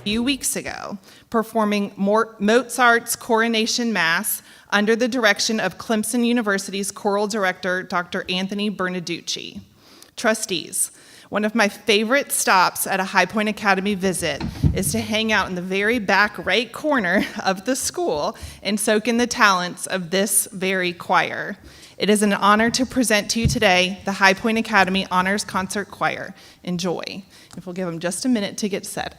few weeks ago, performing Mozart's Coronation Mass under the direction of Clemson University's choral director, Dr. Anthony Bernaducci. Trustees, one of my favorite stops at a High Point Academy visit is to hang out in the very back right corner of the school and soak in the talents of this very choir. It is an honor to present to you today the High Point Academy Honors Concert Choir. Enjoy. If we'll give them just a minute to get set.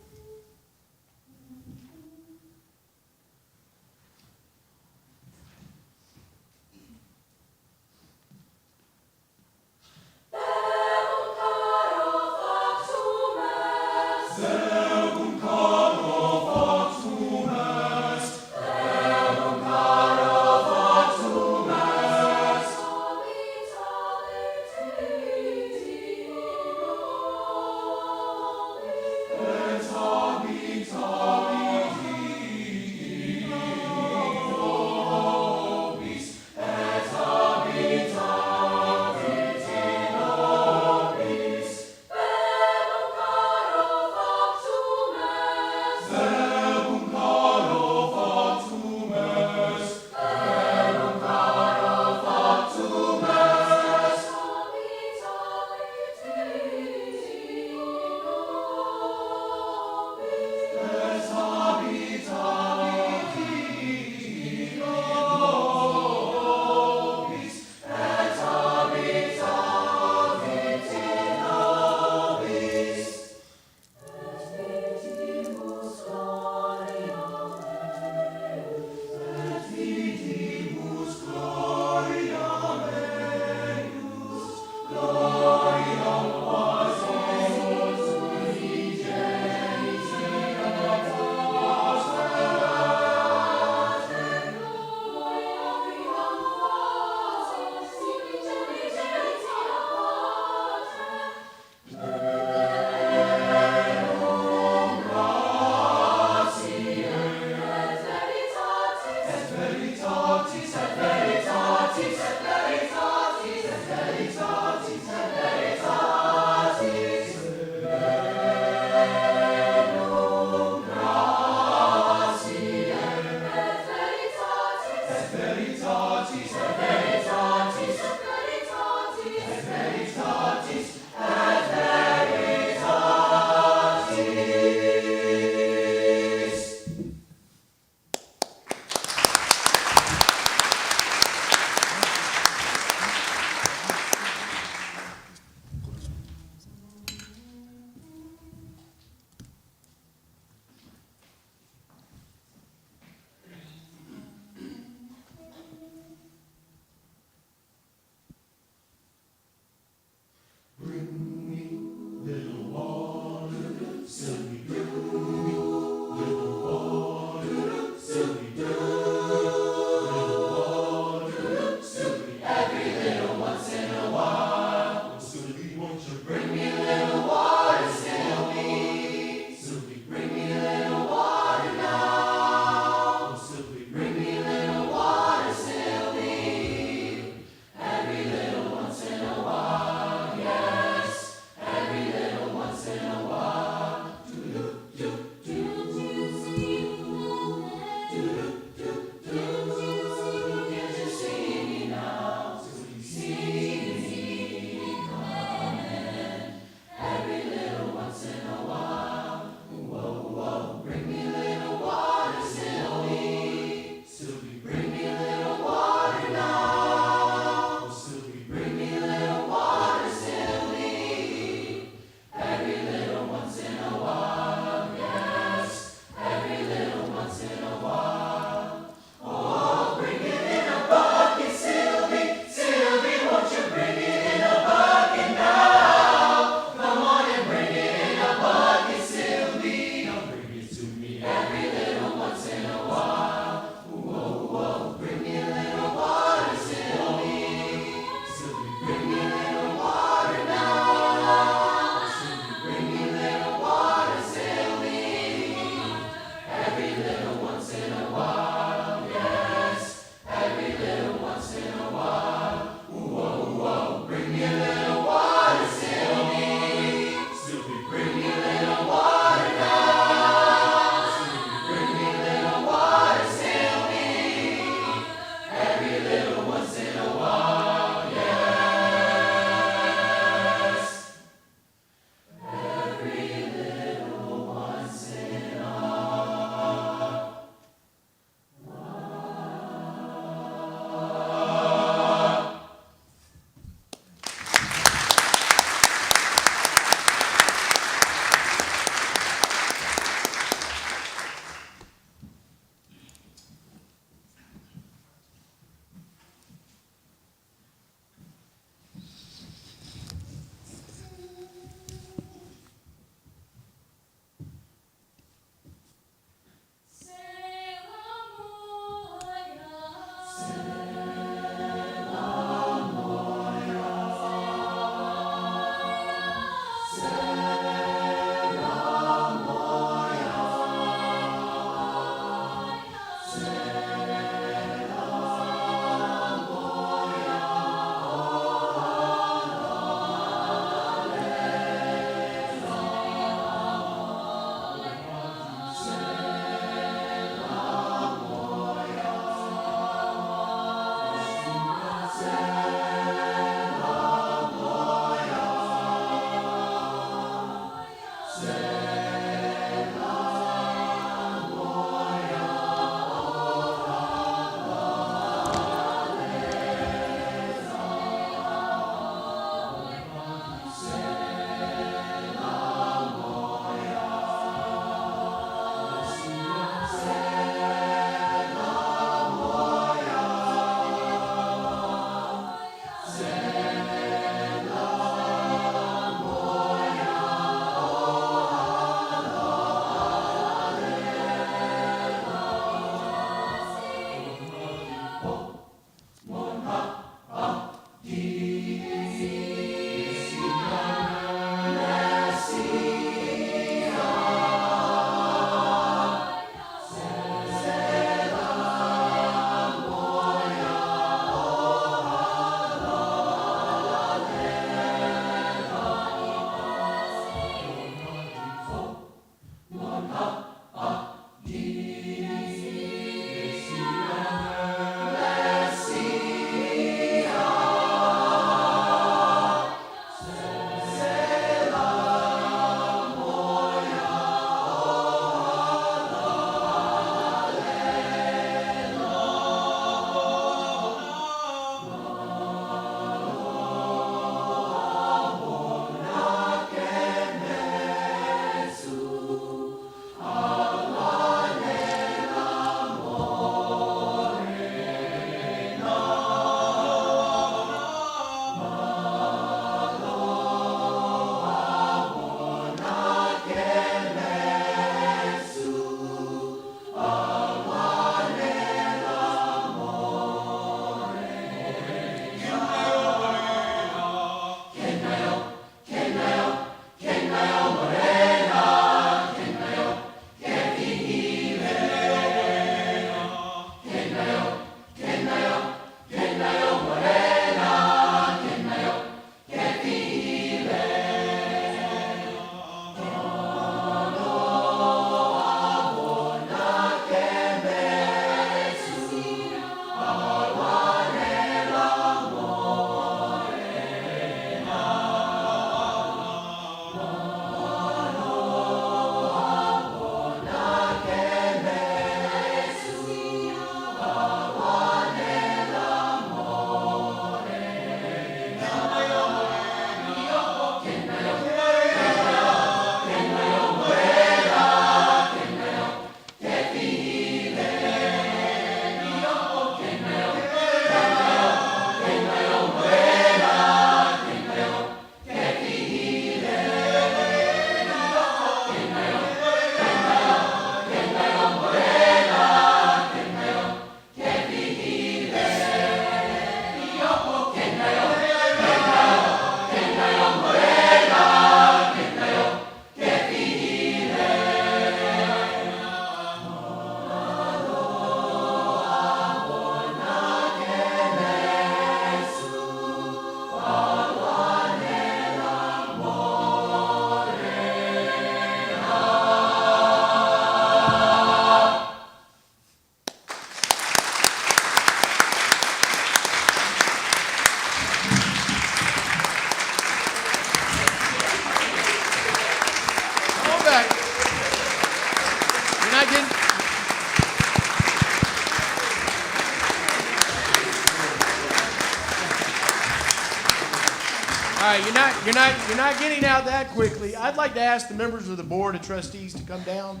right, you're not getting out that quickly. I'd like to ask the members of the Board of Trustees to come down.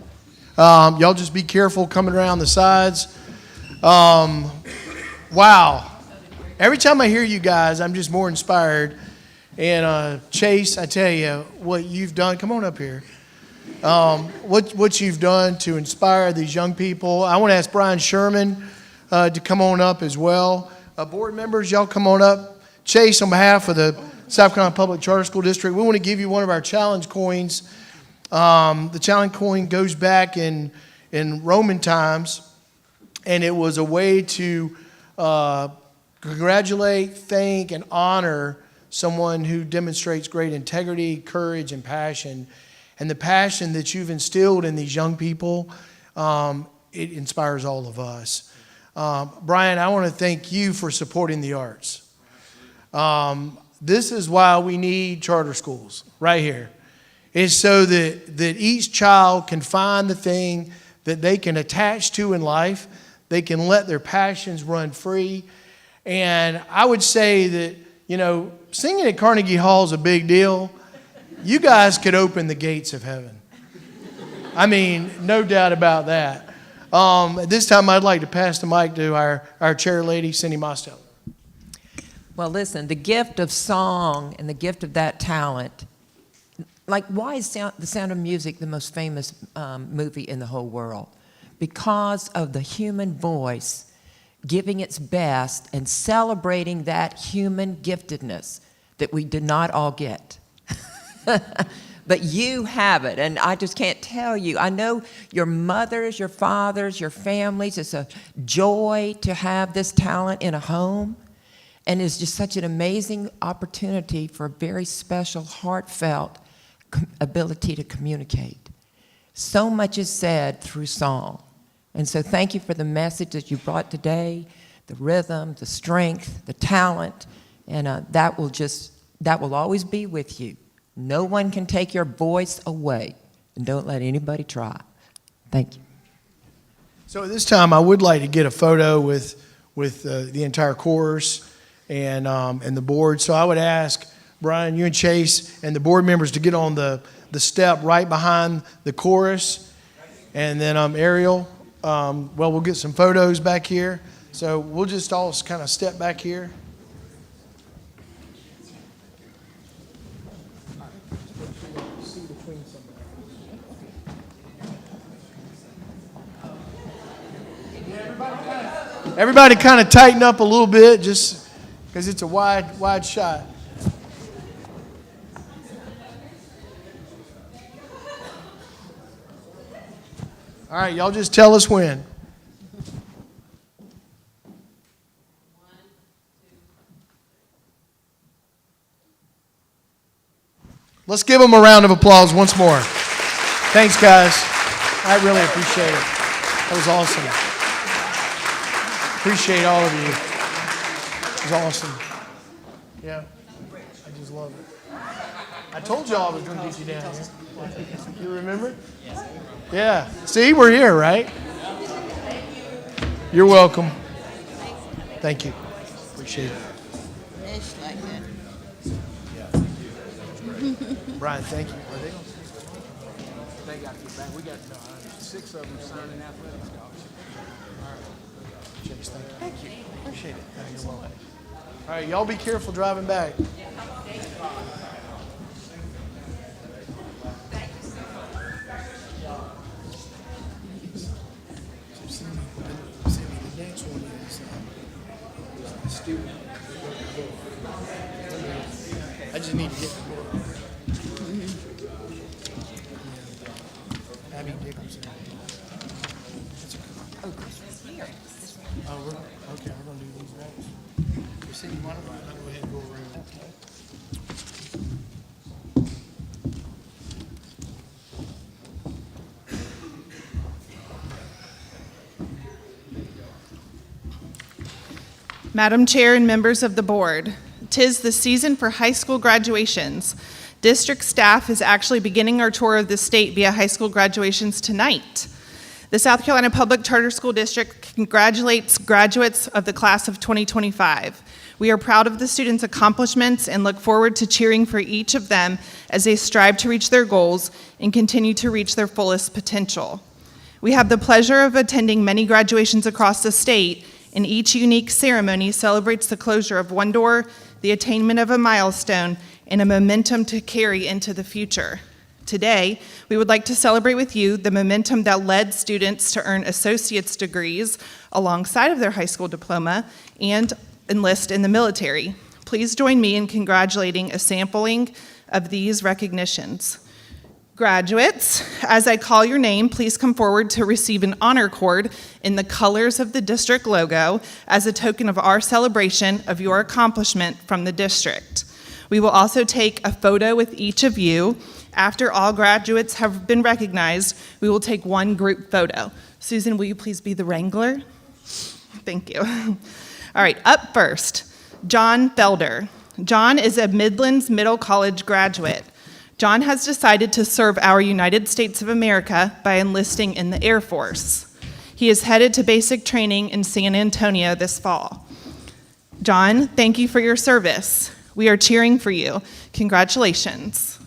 Y'all just be careful coming around the sides. Wow. Every time I hear you guys, I'm just more inspired. And Chase, I tell you, what you've done, come on up here. What you've done to inspire these young people. I want to ask Brian Sherman to come on up as well. Board members, y'all come on up. Chase, on behalf of the South Carolina Public Charter School District, we want to give you one of our challenge coins. The challenge coin goes back in Roman times, and it was a way to congratulate, thank, and honor someone who demonstrates great integrity, courage, and passion. And the passion that you've instilled in these young people, it inspires all of us. Brian, I want to thank you for supporting the arts. This is why we need charter schools right here. It's so that each child can find the thing that they can attach to in life. They can let their passions run free. And I would say that, singing at Carnegie Hall is a big deal. You guys could open the gates of heaven. I mean, no doubt about that. At this time, I'd like to pass the mic to our chair lady, Cindy Mostello. Well, listen, the gift of song and the gift of that talent, like why is The Sound of Music the most famous movie in the whole world? Because of the human voice giving its best and celebrating that human giftedness that we did not all get. But you have it, and I just can't tell you. I know your mothers, your fathers, your families, it's a joy to have this talent in a home, and it's just such an amazing opportunity for a very special, heartfelt ability to communicate. So much is said through song, and so thank you for the message that you brought today, the rhythm, the strength, the talent, and that will always be with you. No one can take your voice away, and don't let anybody try. Thank you. So at this time, I would like to get a photo with the entire chorus and the board. So I would ask Brian, you and Chase, and the board members to get on the step right behind the chorus, and then Ariel. We'll get some photos back here. So we'll just all kind of step back here. Everybody kind of tighten up a little bit just because it's a wide shot. All right, y'all just tell us when. Let's give them a round of applause once more. Thanks, guys. I really appreciate it. That was awesome. Appreciate all of you. It was awesome. Yeah, I just love it. I told y'all I was going to get you down here. You remember? Yeah. See, we're here, right? You're welcome. Thank you. Appreciate it. Brian, thank you. Are they on? They got to get back. We got 6 of them signing athletic scholarships. All right. Chase, thank you. Appreciate it. You're welcome. All right, y'all be careful driving back. The next one is student. I just need to get the book. Abby Dickerson. Oh, Christmas here. Oh, okay, we're going to do these next. You see one of them? I'll go ahead and go around. Madam Chair and members of the board, 'tis the season for high school graduations. District staff is actually beginning our tour of the state via high school graduations tonight. The South Carolina Public Charter School District congratulates graduates of the class of 2025. We are proud of the students' accomplishments and look forward to cheering for each of them as they strive to reach their goals and continue to reach their fullest potential. We have the pleasure of attending many graduations across the state, and each unique ceremony celebrates the closure of one door, the attainment of a milestone, and a momentum to carry into the future. Today, we would like to celebrate with you the momentum that led students to earn associate's degrees alongside of their high school diploma and enlist in the military. Please join me in congratulating a sampling of these recognitions. Graduates, as I call your name, please come forward to receive an honor cord in the colors of the district logo as a token of our celebration of your accomplishment from the district. We will also take a photo with each of you. After all graduates have been recognized, we will take one group photo. Susan, will you please be the wrangler? Thank you. All right, up first, John Felder. John is a Midlands Middle College graduate. John has decided to serve our United States of America by enlisting in the Air Force. He is headed to basic training in San Antonio this fall. John, thank you for your service. We are cheering for you. Congratulations.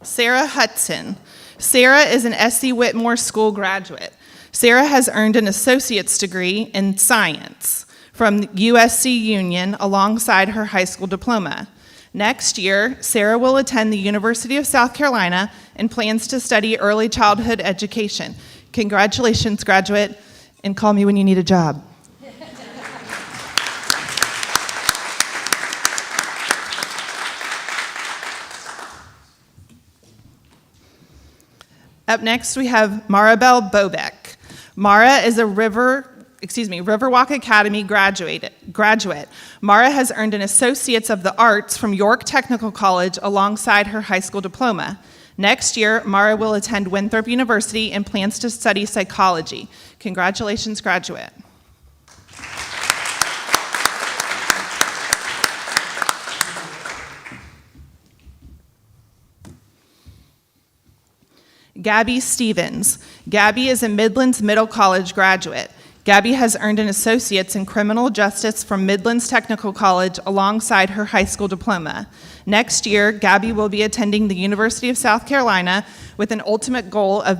Sarah Hudson. Sarah is an S.C. Whitmore School graduate. Sarah has earned an associate's degree in science from USC Union alongside her high school diploma. Next year, Sarah will attend the University of South Carolina and plans to study early childhood education. Congratulations, graduate, and call me when you need a job. Up next, we have Maribel Bobeck. Mara is a Riverwalk Academy graduate. Mara has earned an Associate's of the Arts from York Technical College alongside her high school diploma. Next year, Mara will attend Winthrop University and plans to study psychology. Congratulations, graduate. Gabby Stevens. Gabby is a Midlands Middle College graduate. Gabby has earned an associate's in criminal justice from Midlands Technical College alongside her high school diploma. Next year, Gabby will be attending the University of South Carolina with an ultimate goal of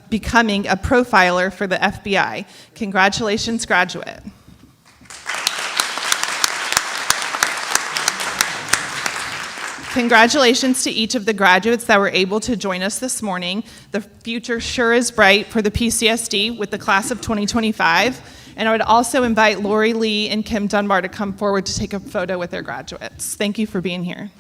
becoming a profiler for the FBI. Congratulations, graduate. Congratulations to each of the graduates that were able to join us this morning. The future sure is bright for the PCSD with the class of 2025. And I would also invite Lori Lee and Kim Dunbar to come forward to take a photo with their graduates. Thank you for being here.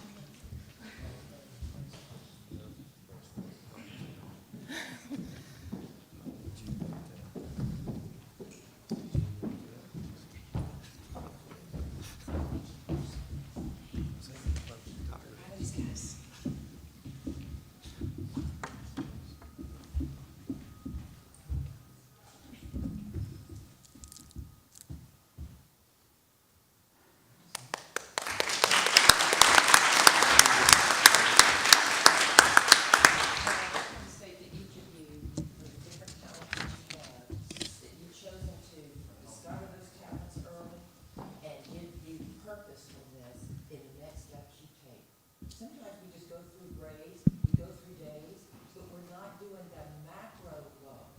Sometimes we just go through grades, we go through days, but we're not doing the macro look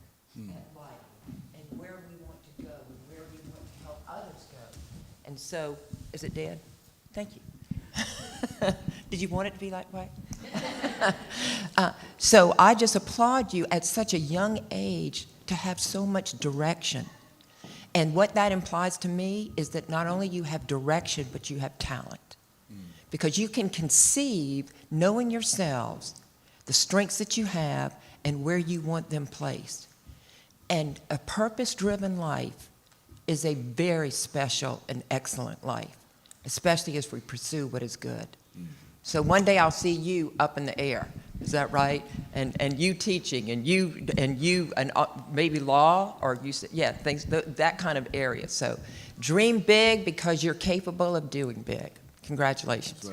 at life and where we want to go and where we want to help others go. And so, is it dead? Thank you. Did you want it to be like white? So I just applaud you at such a young age to have so much direction. And what that implies to me is that not only you have direction, but you have talent. Because you can conceive, knowing yourselves, the strengths that you have and where you want them placed. And a purpose-driven life is a very special and excellent life, especially as we pursue what is good. So one day I'll see you up in the air, Is that right? And you teaching, and maybe law, or you said, yeah, things, that kind of area. So dream big because you're capable of doing big. Congratulations. So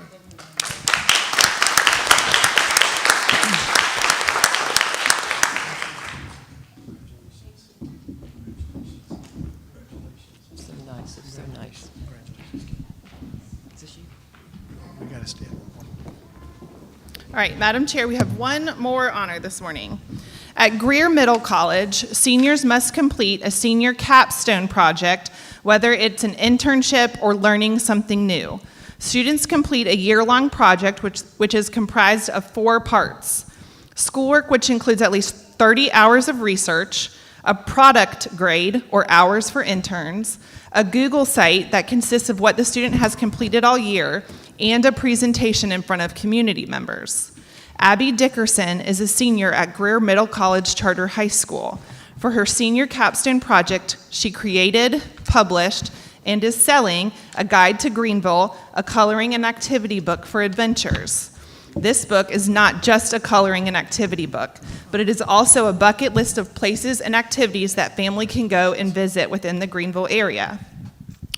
nice, it's so nice. Is this you? We got to stand. All right, Madam Chair, we have one more honor this morning. At Greer Middle College, seniors must complete a senior capstone project, whether it's an internship or learning something new. Students complete a year-long project which is comprised of 4 parts: schoolwork, which includes at least 30 hours of research, a product grade, or hours for interns, a Google site that consists of what the student has completed all year, and a presentation in front of community members. Abby Dickerson is a senior at Greer Middle College Charter High School. For her senior capstone project, she created, published, and is selling A Guide to Greenville, a coloring and activity book for adventures. This book is not just a coloring and activity book, but it is also a bucket list of places and activities that family can go and visit within the Greenville area.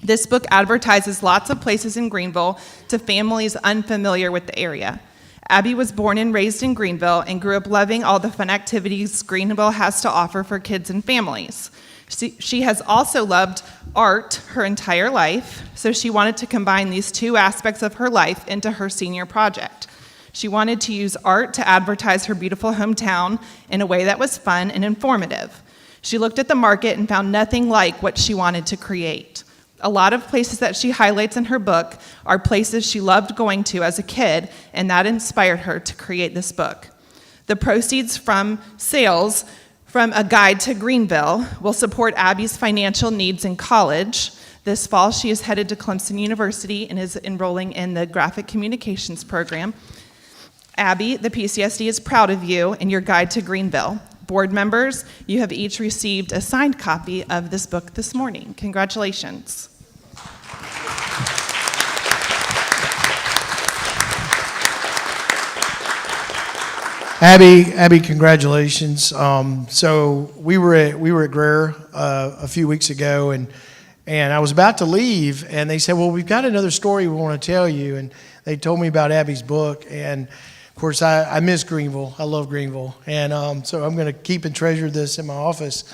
This book advertises lots of places in Greenville to families unfamiliar with the area. Abby was born and raised in Greenville and grew up loving all the fun activities Greenville has to offer for kids and families. She has also loved art her entire life, so she wanted to combine these 2 aspects of her life into her senior project. She wanted to use art to advertise her beautiful hometown in a way that was fun and informative. She looked at the market and found nothing like what she wanted to create. A lot of places that she highlights in her book are places she loved going to as a kid, and that inspired her to create this book. The proceeds from sales from A Guide to Greenville will support Abby's financial needs in college. This fall, she is headed to Clemson University and is enrolling in the Graphic Communications program. Abby, the PCSD is proud of you and your Guide to Greenville. Board members, you have each received a signed copy of this book this morning. Congratulations. Abby, congratulations. So we were at Greer a few weeks ago, and I was about to leave, and they said, "Well, we've got another story we want to tell you." And they told me about Abby's book, and of course, I miss Greenville. I love Greenville, and so I'm going to keep and treasure this in my office.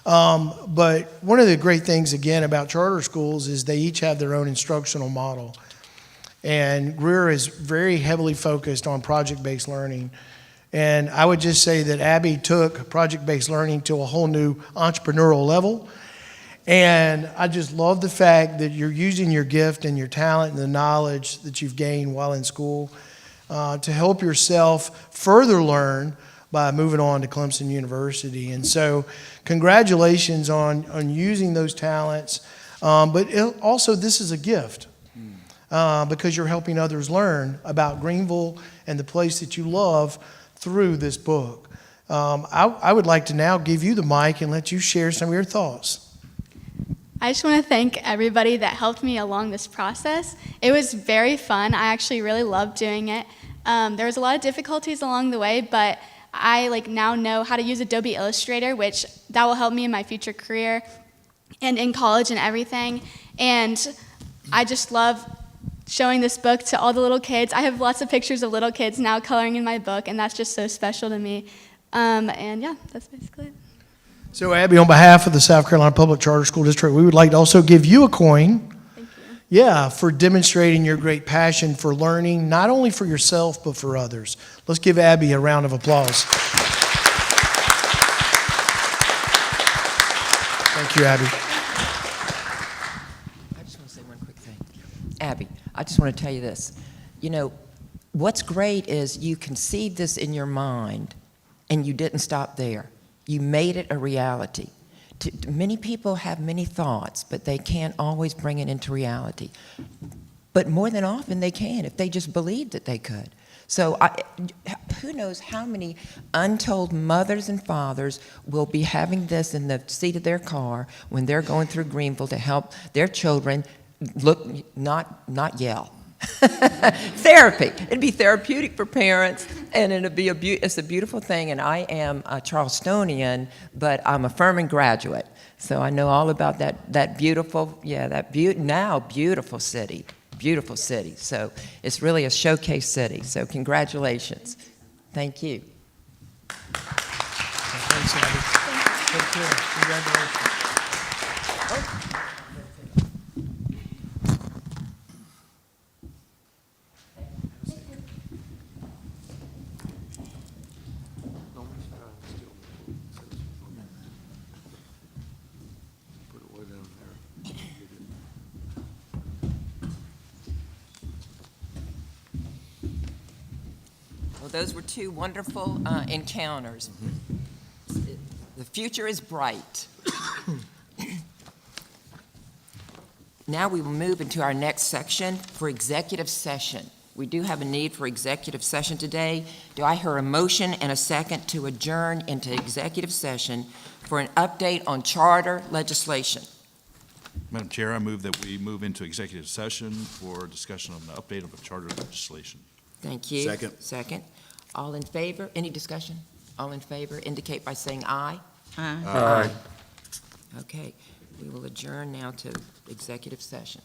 But one of the great things, again, about charter schools is they each have their own instructional model. And Greer is very heavily focused on project-based learning. And I would just say that Abby took project-based learning to a whole new entrepreneurial level. And I just love the fact that you're using your gift and your talent and the knowledge that you've gained while in school to help yourself further learn by moving on to Clemson University. And so congratulations on using those talents. But also this is a gift because you're helping others learn about Greenville and the place that you love through this book. I would like to now give you the mic and let you share some of your thoughts. I just want to thank everybody that helped me along this process. It was very fun. I actually really loved doing it. There was a lot of difficulties along the way, but I now know how to use Adobe Illustrator, which that will help me in my future career and in college and everything. And I just love showing this book to all the little kids. I have lots of pictures of little kids now coloring in my book, and that's just so special to me. And yeah, that's basically it. So Abby, on behalf of the South Carolina Public Charter School District, we would like to also give you a coin. Thank you. Yeah, for demonstrating your great passion for learning, not only for yourself, but for others. Let's give Abby a round of applause. Thank you, Abby. I just want to say one quick thing. Abby, I just want to tell you this. You know, what's great is you conceived this in your mind, and you didn't stop there. You made it a reality. Many people have many thoughts, but they can't always bring it into reality. But more than often, they can if they just believed that they could. So who knows how many untold mothers and fathers will be having this in the seat of their car when they're going through Greenville to help their children not yell. Therapy. It'd be therapeutic for parents, and it's a beautiful thing. And I am a Charlestonian, but I'm a Furman graduate, so I know all about that beautiful, now beautiful city, beautiful city. So it's really a showcase city. So congratulations. Thank you. Thanks, Abby. Take care. Congratulations. Put it way down there. Well, those were two wonderful encounters. The future is bright. Now we will move into our next section for executive session. We do have a need for executive session today. Do I hear a motion and a second to adjourn into executive session for an update on charter legislation? Madam Chair, I move that we move into executive session for discussion on the update of the charter legislation. Thank you. Second. Second. All in favor? Any discussion? All in favor indicate by saying aye. Aye. Okay, we will adjourn now to executive session.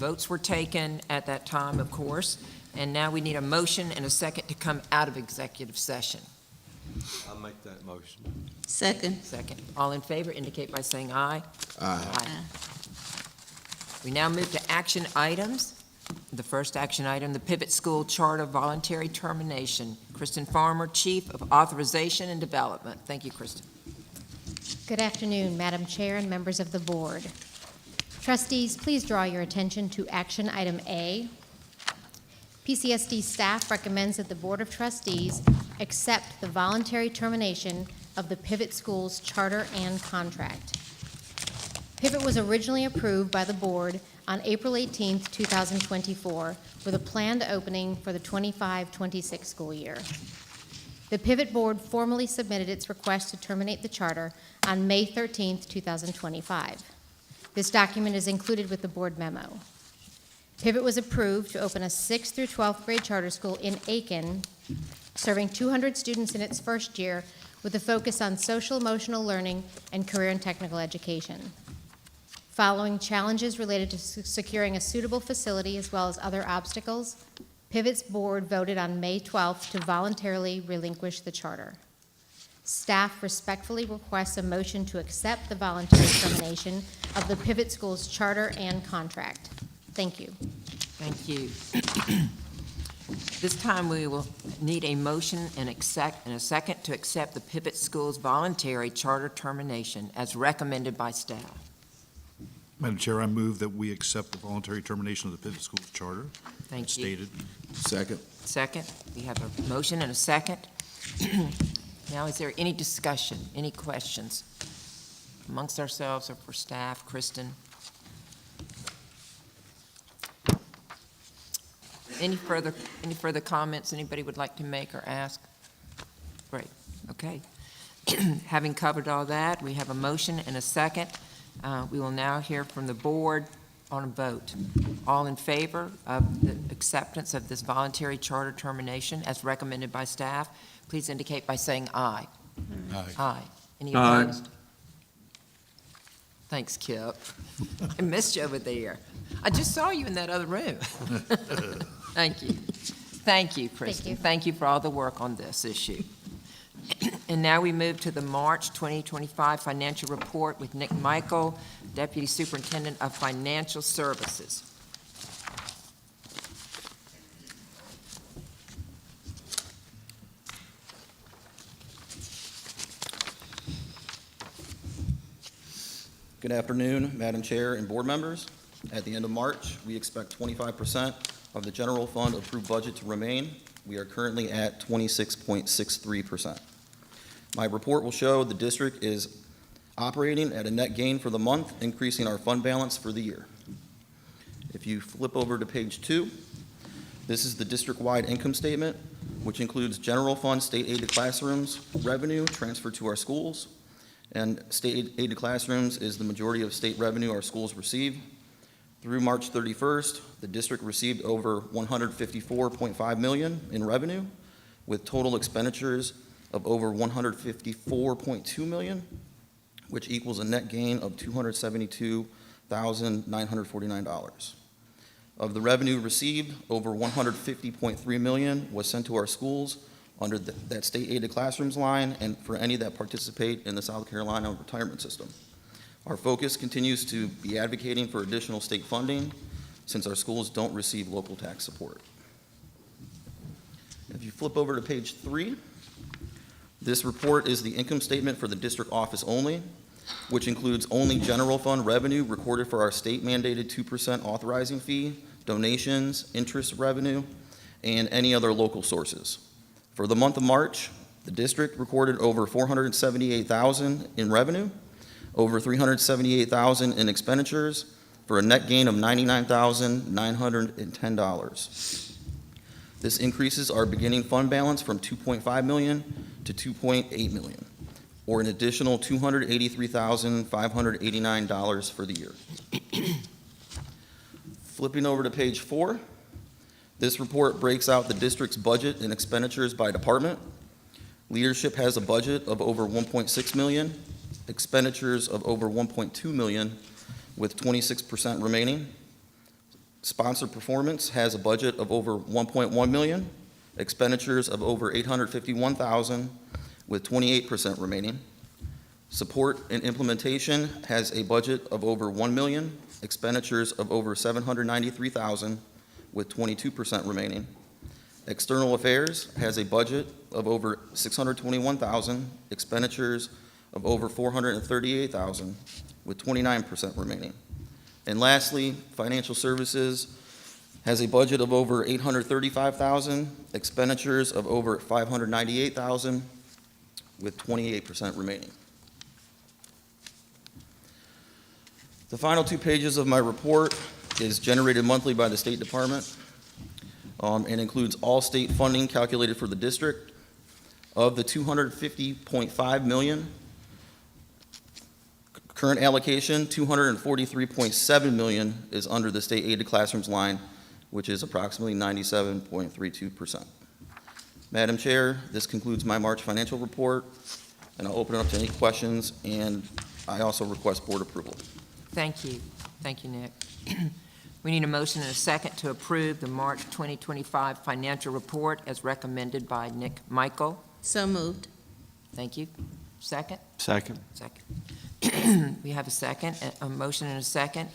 Votes were taken at that time, of course, and now we need a motion and a second to come out of executive session. I'll make that motion. Second. Second. All in favor indicate by saying aye. Aye. We now move to action items. The first action item, the Pivot School Charter Voluntary Termination. Kristen Farmer, Chief of Authorization and Development. Thank you, Kristen. Good afternoon, Madam Chair and members of the board. Trustees, please draw your attention to action item A. PCSD staff recommends that the Board of Trustees accept the voluntary termination of the Pivot Schools charter and contract. Pivot was originally approved by the board on April 18, 2024, with a planned opening for the 25-26 school year. The Pivot Board formally submitted its request to terminate the charter on May 13, 2025. This document is included with the board memo. Pivot was approved to open a 6th through 12th grade charter school in Aiken, serving 200 students in its first year with a focus on social emotional learning and career and technical education. Following challenges related to securing a suitable facility as well as other obstacles, Pivot's board voted on May 12th to voluntarily relinquish the charter. Staff respectfully requests a motion to accept the voluntary termination of the Pivot Schools charter and contract. Thank you. Thank you. This time, we will need a motion and a second to accept the Pivot Schools voluntary charter termination as recommended by staff. Madam Chair, I move that we accept the voluntary termination of the Pivot Schools Charter. Thank as you. stated. Second. Second, we have a motion and a second. Now, is there any discussion, any questions amongst ourselves or for staff? Kristen? Any further comments anybody would like to make or ask? Great, okay. Having covered all that, we have a motion and a second. We will now hear from the board on a vote. All in favor of the acceptance of this voluntary charter termination as recommended by staff, please indicate by saying aye. Aye. Aye. Any Aye. opposed? Thanks, Kip. I missed you over there. I just saw you in that other room. Thank you. Thank you, Kristen. you. Thank you for all the work on this issue. And now we move to the March 2025 financial report with Nick Michael, Deputy Superintendent of Financial Services. Good afternoon, Madam Chair and board members. At the end of March, we expect 25% of the general fund approved budget to remain. We are currently at 26.63%. My report will show the district is operating at a net gain for the month, increasing our fund balance for the year. If you flip over to page 2, this is the district-wide income statement, which includes general fund state aid to classrooms, revenue transferred to our schools, and state aid to classrooms is the majority of state revenue our schools receive. Through March 31st, the district received over $154.5 million in revenue, with total expenditures of over $154.2 million, which equals a net gain of $272,949. Of the revenue received, over $150.3 million was sent to our schools under that state aid to classrooms line and for any that participate in the South Carolina retirement system. Our focus continues to be advocating for additional state funding since our schools don't receive local tax support. If you flip over to page 3, this report is the income statement for the district office only, which includes only general fund revenue recorded for our state mandated 2% authorizing fee, donations, interest revenue, and any other local sources. For the month of March, the district recorded over $478,000 in revenue, over $378,000 in expenditures, for a net gain of $99,910. This increases our beginning fund balance from $2.5 million to $2.8 million, or an additional $283,589 for the year. Flipping over to page 4, this report breaks out the district's budget and expenditures by department. Leadership has a budget of over $1.6 million, expenditures of over $1.2 million, with 26% remaining. Sponsor Performance has a budget of over 1.1 million, expenditures of over 851,000, with 28% remaining. Support and Implementation has a budget of over 1 million, expenditures of over 793,000, with 22% remaining. External Affairs has a budget of over 621,000, expenditures of over 438,000, with 29% remaining. And lastly, Financial Services has a budget of over 835,000, expenditures of over 598,000, with 28% remaining. The final 2 pages of my report is generated monthly by the State Department and includes all state funding calculated for the district. Of the $250.5 million current allocation, $243.7 million is under the state aid to classrooms line, which is approximately 97.32%. Madam Chair, this concludes my March financial report, and I'll open it up to any questions, and I also request board approval. Thank you. Thank you, Nick. We need a motion and a second to approve the March 2025 financial report as recommended by Nick Michael. So moved. Thank you. Second? Second. Second. We have a second, a motion and a second.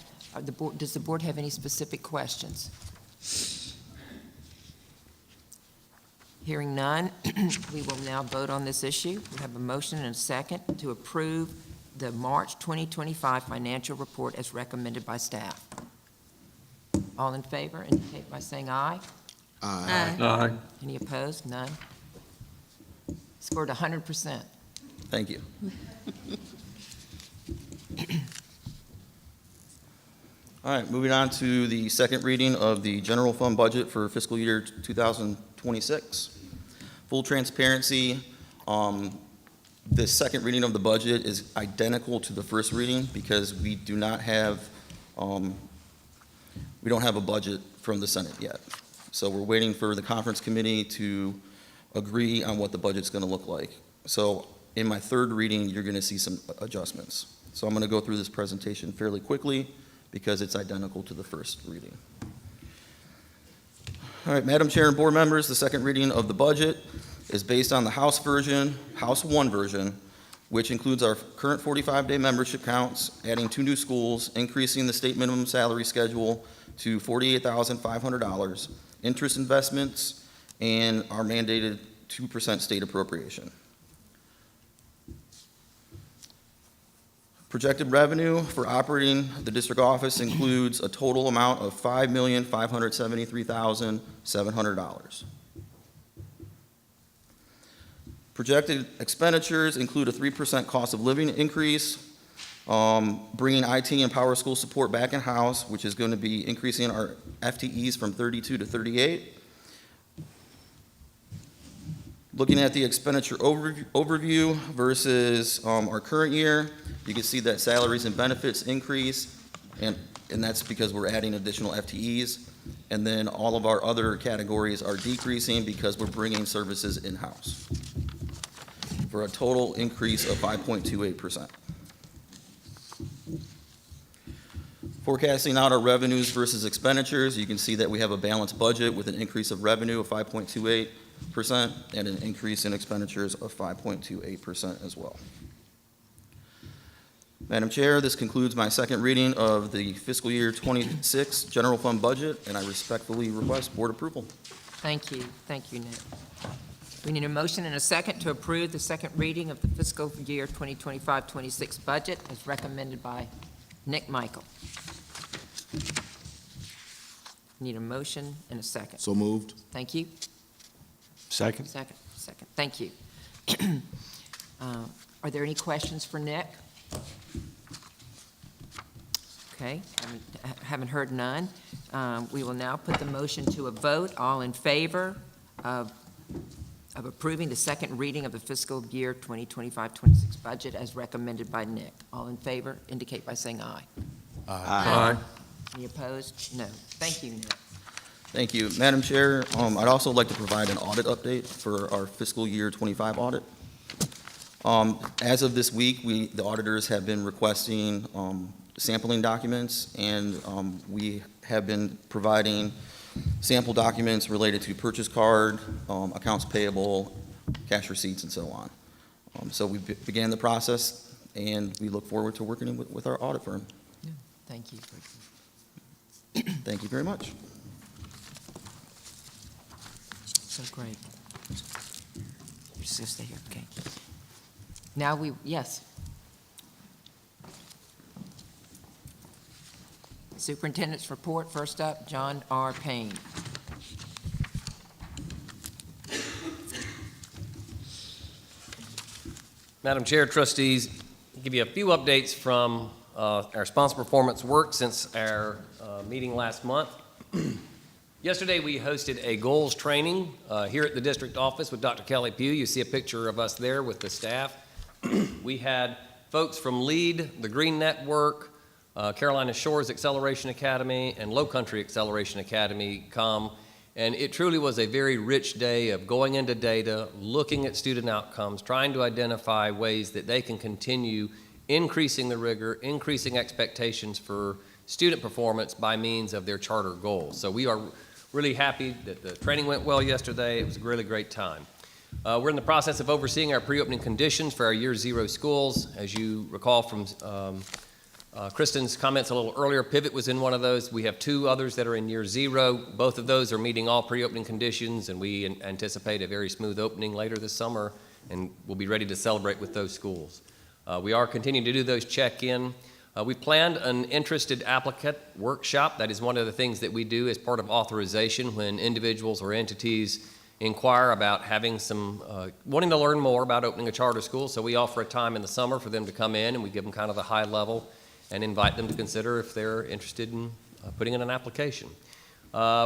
Does the board have any specific questions? Hearing none, we will now vote on this issue. We have a motion and a second to approve the March 2025 financial report as recommended by staff. All in favor indicate by saying aye. Aye. Aye. Any opposed? None. Scored 100%. Thank you. All right, moving on to the second reading of the general fund budget for fiscal year 2026. Full transparency, this second reading of the budget is identical to the first reading because we do not have, we don't have a budget from the Senate yet. So we're waiting for the conference committee to agree on what the budget's going to look like. So in my third reading, you're going to see some adjustments. So I'm going to go through this presentation fairly quickly because it's identical to the first reading. All right, Madam Chair and board members, the second reading of the budget is based on the House version, House 1 version, which includes our current 45-day membership counts, adding 2 new schools, increasing the state minimum salary schedule to $48,500, interest investments, and our mandated 2% state appropriation. Projected revenue for operating the district office includes a total amount of $5,573,700. Projected expenditures include a 3% cost of living increase, bringing IT and Power School support back in-house, which is going to be increasing our FTEs from 32 to 38. Looking at the expenditure overview versus our current year, you can see that salaries and benefits increase, and that's because we're adding additional FTEs. And then all of our other categories are decreasing because we're bringing services in-house for a total increase of 5.28%. Forecasting out our revenues versus expenditures, you can see that we have a balanced budget with an increase of revenue of 5.28% and an increase in expenditures of 5.28% as well. Madam Chair, this concludes my second reading of the fiscal year 26 general fund budget, and I respectfully request board approval. Thank you. Thank you, Nick. We need a motion and a second to approve the second reading of the fiscal year 2025-26 budget as recommended by Nick Michael. Need a motion and a second. So moved. Thank you. Second. Second. Thank you. Are there any questions for Nick? Okay, haven't heard none. We will now put the motion to a vote. All in favor of approving the second reading of the fiscal year 2025-26 budget as recommended by Nick. All in favor indicate by saying aye. Aye. Any opposed? No. Thank you, Nick. Thank you. Madam Chair, I'd also like to provide an audit update for our fiscal year 25 audit. As of this week, the auditors have been requesting sampling documents, and we have been providing sample documents related to purchase card, accounts payable, cash receipts, and so on. So we began the process, and we look forward to working with our audit firm. Thank you. Thank you very much. So great. You're just gonna stay here, okay? Now yes. Superintendent's report, first up, John R. Payne. Madam Chair, trustees, I'll give you a few updates from our sponsor performance work since our meeting last month. Yesterday, we hosted a goals training here at the district office with Dr. Kelly Pugh. You see a picture of us there with the staff. We had folks from LEAD, the Green Network, Carolina Shores Acceleration Academy, and Low Country Acceleration Academy come. And it truly was a very rich day of going into data, looking at student outcomes, trying to identify ways that they can continue increasing the rigor, increasing expectations for student performance by means of their charter goals. So we are really happy that the training went well yesterday. It was a really great time. We're in the process of overseeing our pre-opening conditions for our Year Zero schools. As you recall from Kristen's comments a little earlier, Pivot was in one of those. We have 2 others that are in Year Zero. Both of those are meeting all pre-opening conditions, and we anticipate a very smooth opening later this summer, and we'll be ready to celebrate with those schools. We are continuing to do those check-in. We planned an interested applicant workshop. That is one of the things that we do as part of authorization when individuals or entities inquire about having some, wanting to learn more about opening a charter school. So we offer a time in the summer for them to come in, and we give them kind of the high level and invite them to consider if they're interested in putting in an application.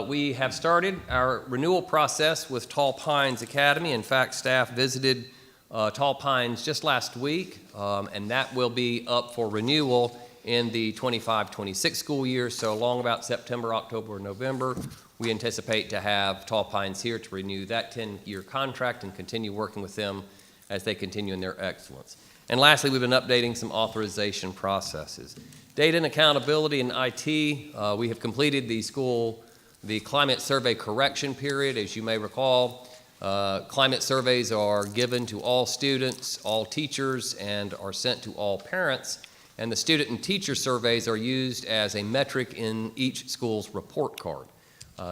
We have started our renewal process with Tall Pines Academy. In fact, staff visited Tall Pines just last week, and that will be up for renewal in the 25-26 school year. So along about September, October, and November, we anticipate to have Tall Pines here to renew that 10-year contract and continue working with them as they continue in their excellence. And lastly, we've been updating some authorization processes. Data and accountability in IT, we have completed the climate survey correction period. As you may recall, climate surveys are given to all students, all teachers, and are sent to all parents. And the student and teacher surveys are used as a metric in each school's report card.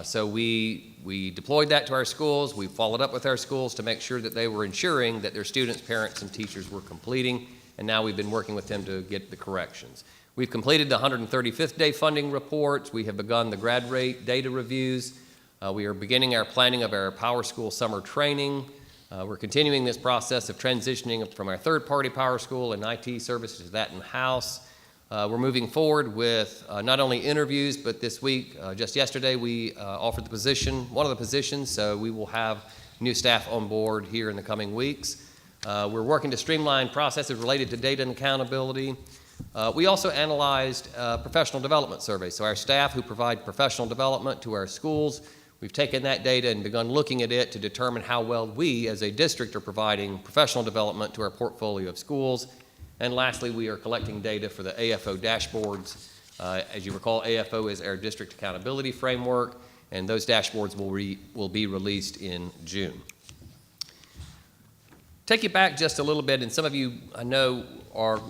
So we deployed that to our schools. We followed up with our schools to make sure that they were ensuring that their students, parents, and teachers were completing, and now we've been working with them to get the corrections. We've completed the 135th day funding reports. We have begun the grad rate data reviews. We are beginning our planning of our Power School summer training. We're continuing this process of transitioning from our third-party Power School and IT services to that in-house. We're moving forward with not only interviews, but this week, just yesterday, we offered the position, one of the positions, so we will have new staff on board here in the coming weeks. We're working to streamline processes related to data and accountability. We also analyzed professional development surveys. So our staff who provide professional development to our schools, we've taken that data and begun looking at it to determine how well we as a district are providing professional development to our portfolio of schools. And lastly, we are collecting data for the AFO dashboards. As you recall, AFO is our district accountability framework, and those dashboards will be released in June. Take you back just a little bit, and some of you I know are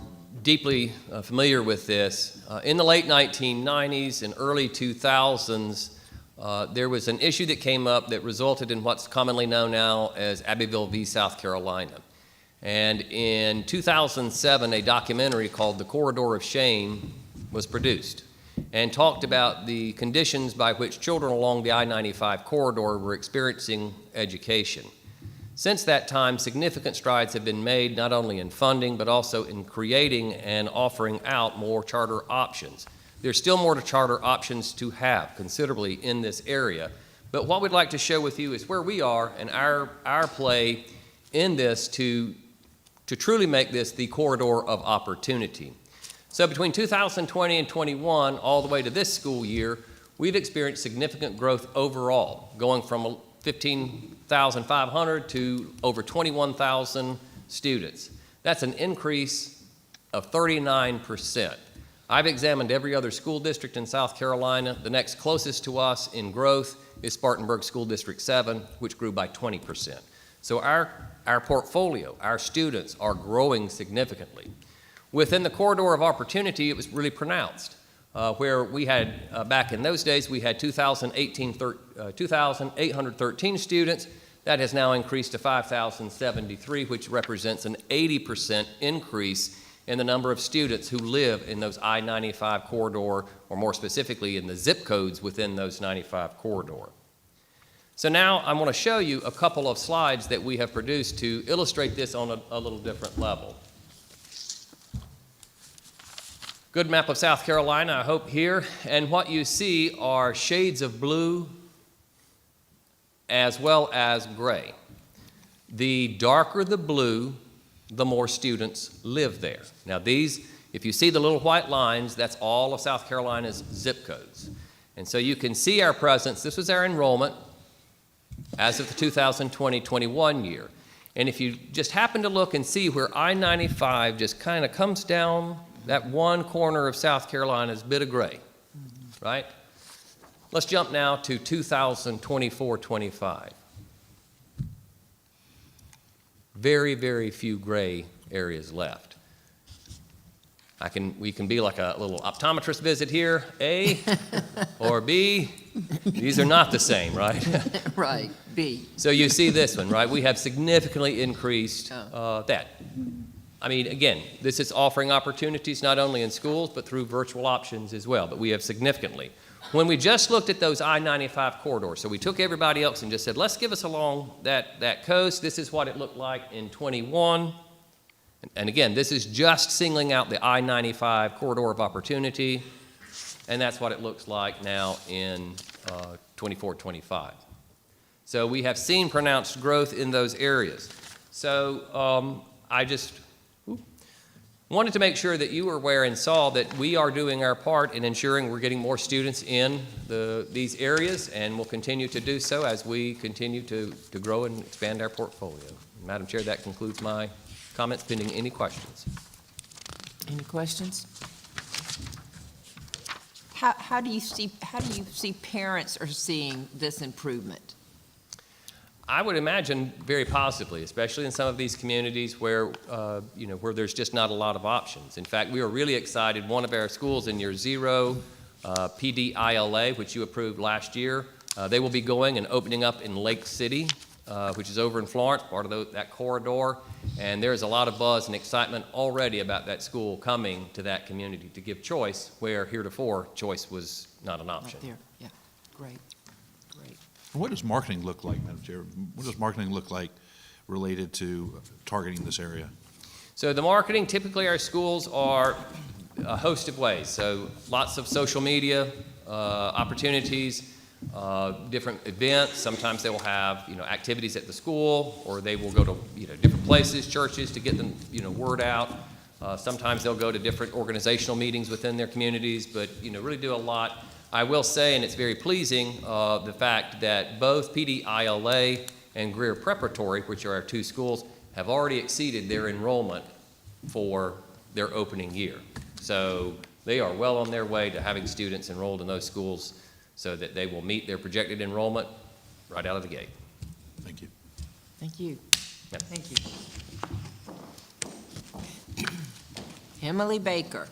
deeply familiar with this. In the late 1990s and early 2000s, there was an issue that came up that resulted in what's commonly known now as Abbeville v. South Carolina. And in 2007, a documentary called The Corridor of Shame was produced and talked about the conditions by which children along the I-95 corridor were experiencing education. Since that time, significant strides have been made not only in funding, but also in creating and offering out more charter options. There's still more charter options to have considerably in this area, but what we'd like to show with you is where we are and our play in this to truly make this the corridor of opportunity. So between 2020 and 21, all the way to this school year, we've experienced significant growth overall, going from 15,500 to over 21,000 students. That's an increase of 39%. I've examined every other school district in South Carolina. The next closest to us in growth is Spartanburg School District 7, which grew by 20%. So our portfolio, our students are growing significantly. Within the corridor of opportunity, it was really pronounced. Where we had, back in those days, we had 2,813 students. That has now increased to 5,073, which represents an 80% increase in the number of students who live in those I-95 corridor, or more specifically in the zip codes within those 95 corridor. So now I want to show you a couple of slides that we have produced to illustrate this on a little different level. Good map of South Carolina, I hope, here. And what you see are shades of blue as well as gray. The darker the blue, the more students live there. Now these, if you see the little white lines, that's all of South Carolina's zip codes. And so you can see our presence. This was our enrollment as of the 2020-21 year. And if you just happen to look and see where I-95 just kind of comes down that one corner of South Carolina's bit of gray, right? Let's jump now to 2024-25. Very, very few gray areas left. We can be like a little optometrist visit here, A or B. These are not the same, right? Right, B. So you see this one, right? We have significantly increased that. I mean, again, this is offering opportunities not only in schools, but through virtual options as well, but we have significantly. When we just looked at those I-95 corridors, so we took everybody else and just said, let's give us along that coast. This is what it looked like in 21. And again, this is just singling out the I-95 corridor of opportunity, and that's what it looks like now in 24-25. So we have seen pronounced growth in those areas. So I just wanted to make sure that you were aware and saw that we are doing our part in ensuring we're getting more students in these areas, and will continue to do so as we continue to grow and expand our portfolio. Madam Chair, that concludes my comments, pending any questions. Any questions? How do you see parents are seeing this improvement? I would imagine very positively, especially in some of these communities where, where there's just not a lot of options. In fact, we were really excited. One of our schools in year 0, PDILA, which you approved last year, they will be going and opening up in Lake City, which is over in Florence, part of that corridor. And there's a lot of buzz and excitement already about that school coming to that community to give choice, where heretofore choice was not an option. Right there, yeah, great. What does marketing look like, Madam Chair? What does marketing look like related to targeting this area? So the marketing, typically our schools are a host of ways. So lots of social media opportunities, different events. Sometimes they will have, activities at the school, or they will go to, different places, churches, to get them, word out. Sometimes they'll go to different organizational meetings within their communities, but, really do a lot. I will say, and it's very pleasing, the fact that both PDILA and Greer Preparatory, which are our 2 schools, have already exceeded their enrollment for their opening year. So they are well on their way to having students enrolled in those schools so that they will meet their projected enrollment right out of the gate. Thank you. Thank you. Yep. Thank you. Emily Baker.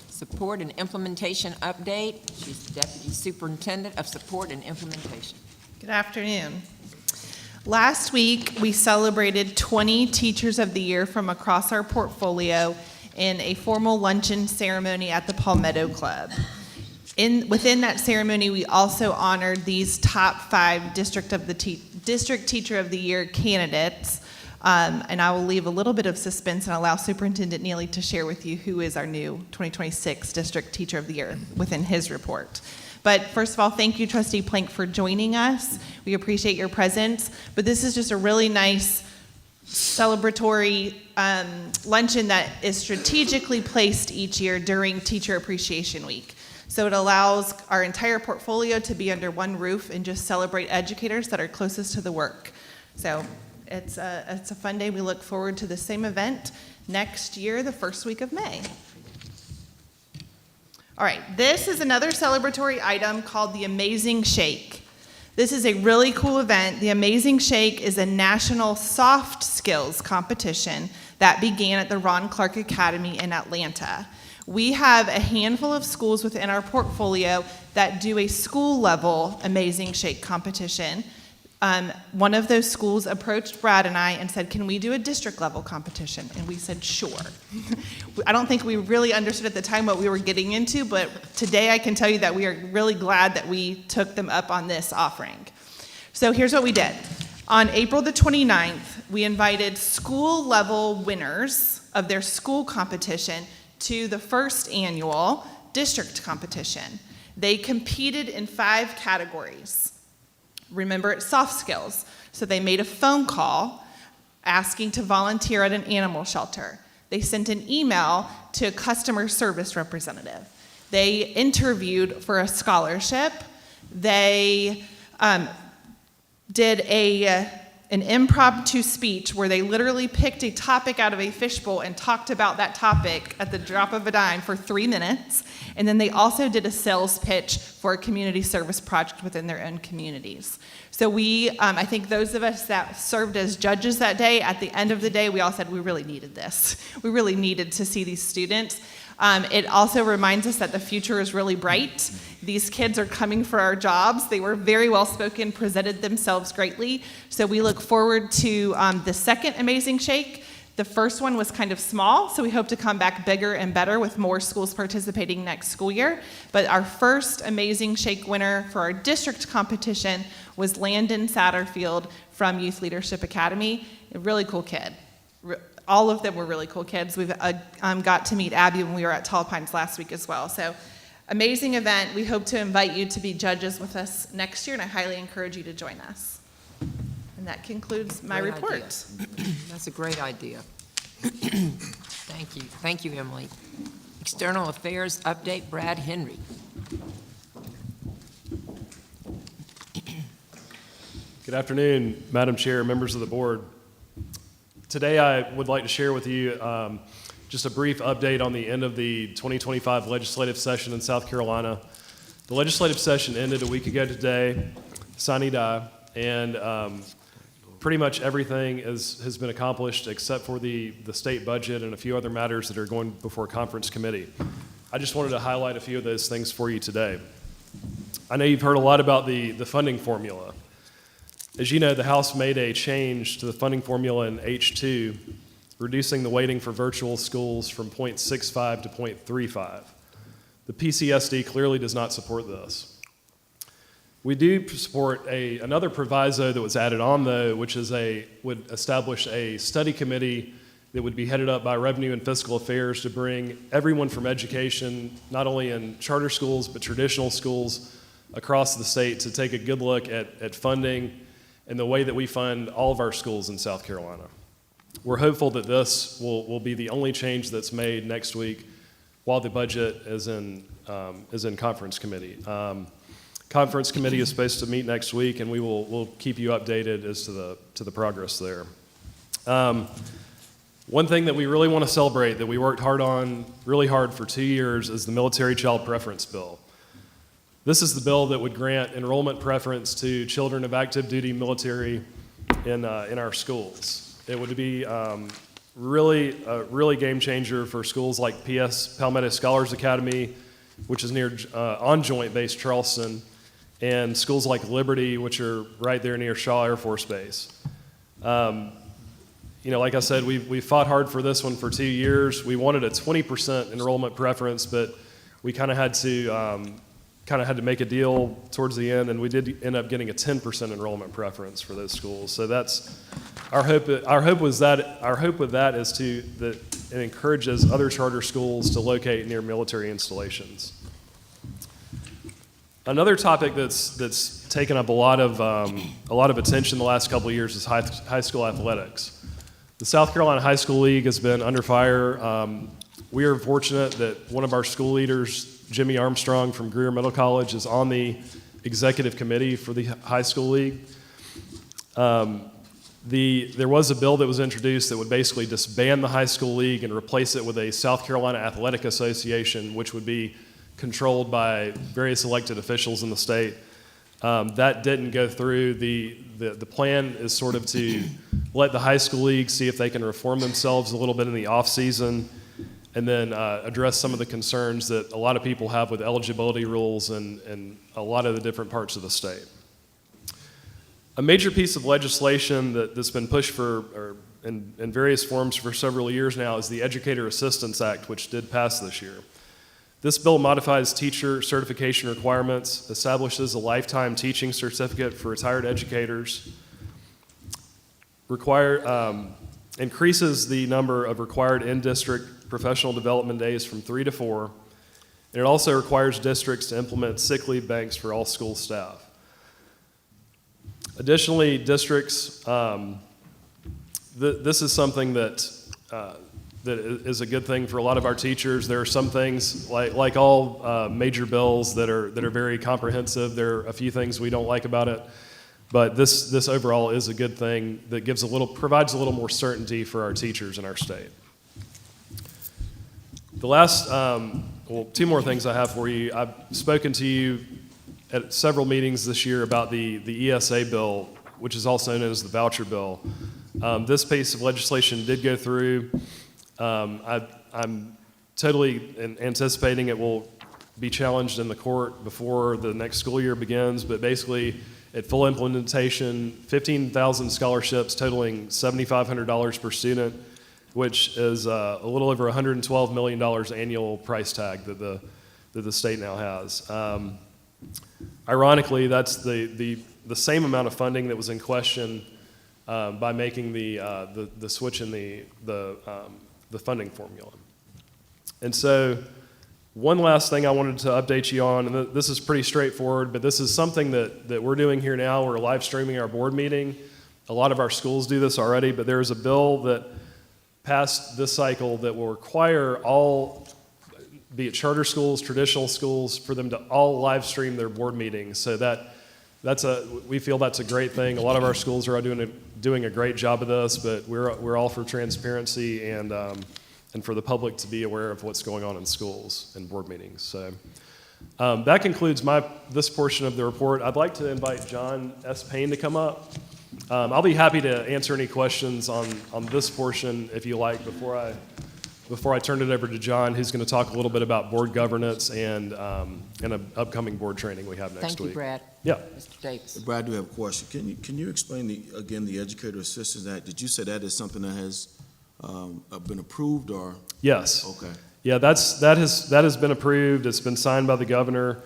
Support and Implementation Update. She's the Deputy Superintendent of Support and Implementation. Good afternoon. Last week, we celebrated 20 Teachers of the Year from across our portfolio in a formal luncheon ceremony at the Palmetto Club. Within that ceremony, we also honored these top 5 District Teacher of the Year candidates. And I will leave a little bit of suspense and allow Superintendent Neely to share with you who is our new 2026 District Teacher of the Year within his report. But first of all, thank you, Trustee Plank, for joining us. We appreciate your presence. But this is just a really nice celebratory luncheon that is strategically placed each year during Teacher Appreciation Week. So it allows our entire portfolio to be under one roof and just celebrate educators that are closest to the work. So it's a fun day. We look forward to the same event next year, the first week of May. All right, this is another celebratory item called the Amazing Shake. This is a really cool event. The Amazing Shake is a national soft skills competition that began at the Ron Clark Academy in Atlanta. We have a handful of schools within our portfolio that do a school level Amazing Shake competition. One of those schools approached Brad and I and said, can we do a district level competition? And we said, sure. I don't think we really understood at the time what we were getting into, but today I can tell you that we are really glad that we took them up on this offering. So here's what we did. On April the 29th, we invited school level winners of their school competition to the first annual district competition. They competed in 5 categories. Remember, it's soft skills. So they made a phone call asking to volunteer at an animal shelter. They sent an email to a customer service representative. They interviewed for a scholarship. They did an impromptu speech where they literally picked a topic out of a fishbowl and talked about that topic at the drop of a dime for 3 minutes. And then they also did a sales pitch for a community service project within their own communities. So I think those of us that served as judges that day, at the end of the day, we all said we really needed this. We really needed to see these students. It also reminds us that the future is really bright. These kids are coming for our jobs. They were very well spoken, presented themselves greatly. So we look forward to the second Amazing Shake. The first one was kind of small, so we hope to come back bigger and better with more schools participating next school year. But our first Amazing Shake winner for our district competition was Landon Satterfield from Youth Leadership Academy. A really cool kid. All of them were really cool kids. We've got to meet Abby when we were at Tall Pines last week as well. So amazing event. We hope to invite you to be judges with us next year, and I highly encourage you to join us. And that concludes my Great report. idea. That's a great idea. Thank you. Thank you, Emily. External Affairs Update, Brad Henry. Good afternoon, Madam Chair, members of the board. Today I would like to share with you just a brief update on the end of the 2025 legislative session in South Carolina. The legislative session ended a week ago today, sine die, and pretty much everything has been accomplished except for the state budget and a few other matters that are going before conference committee. I just wanted to highlight a few of those things for you today. I know you've heard a lot about the funding formula. As you know, the House made a change to the funding formula in H2, reducing the weighting for virtual schools from 0.65 to 0.35. The PCSD clearly does not support this. We do support another proviso that was added on, though, which is would establish a study committee that would be headed up by Revenue and Fiscal Affairs to bring everyone from education, not only in charter schools, but traditional schools across the state, to take a good look at funding and the way that we fund all of our schools in South Carolina. We're hopeful that this will be the only change that's made next week while the budget is in conference committee. Conference committee is supposed to meet next week, and we'll keep you updated as to the progress there. One thing that we really want to celebrate that we worked really hard for 2 years is the Military Child Preference Bill. This is the bill that would grant enrollment preference to children of active duty military in our schools. It would be a really game changer for schools like PS Palmetto Scholars Academy, which is near on Joint Base Charleston, and schools like Liberty, which are right there near Shaw Air Force Base. Like I said, we fought hard for this one for 2 years. We wanted a 20% enrollment preference, but we kind of had to make a deal towards the end, and we did end up getting a 10% enrollment preference for those schools. So that's our hope. Our hope with that is that it encourages other charter schools to locate near military installations. Another topic that's taken up a lot of attention the last couple of years is high school athletics. The South Carolina High School League has been under fire. We are fortunate that one of our school leaders, Jimmy Armstrong from Greer Middle College, is on the executive committee for the High School League. There was a bill that was introduced that would basically disband the High School League and replace it with a South Carolina Athletic Association, which would be controlled by various elected officials in the state. That didn't go through. The plan is sort of to let the high school league see if they can reform themselves a little bit in the off-season, and then address some of the concerns that a lot of people have with eligibility rules and a lot of the different parts of the state. A major piece of legislation that's been pushed in various forms for several years now is the Educator Assistance Act, which did pass this year. This bill modifies teacher certification requirements, establishes a lifetime teaching certificate for retired educators, increases the number of required in-district professional development days from 3 to 4, and it also requires districts to implement sick leave banks for all school staff. Additionally, districts, this is something that is a good thing for a lot of our teachers. There are some things, like all major bills, that are very comprehensive. There are a few things we don't like about it, but this overall is a good thing that provides a little more certainty for our teachers in our state. The last, two more things I have for you. I've spoken to you at several meetings this year about the ESA bill, which is also known as the voucher bill. This piece of legislation did go through. I'm totally anticipating it will be challenged in the court before the next school year begins, but basically at full implementation, 15,000 scholarships totaling $7,500 per student, which is a little over $112 million annual price tag that the state now has. Ironically, that's the same amount of funding that was in question by making the switch in the funding formula. And so one last thing I wanted to update you on, and this is pretty straightforward, but this is something that we're doing here now. We're live streaming our board meeting. A lot of our schools do this already, but there is a bill that passed this cycle that will require all, be it charter schools, traditional schools, for them to all live stream their board meetings. So we feel that's a great thing. A lot of our schools are doing a great job of this, but we're all for transparency and for the public to be aware of what's going on in schools and board meetings. So that concludes this portion of the report. I'd like to invite John S. Payne to come up. I'll be happy to answer any questions on this portion if you like before I turn it over to John, who's going to talk a little bit about board governance and an upcoming board training we have next week. Thank you, Brad. Yeah. Mr. Davis. Brad, I do have a question. Can you explain the Educator Assistance Act? Did you say that is something that has been approved or? Yes. Okay. Yeah, that has been approved. It's been signed by the governor.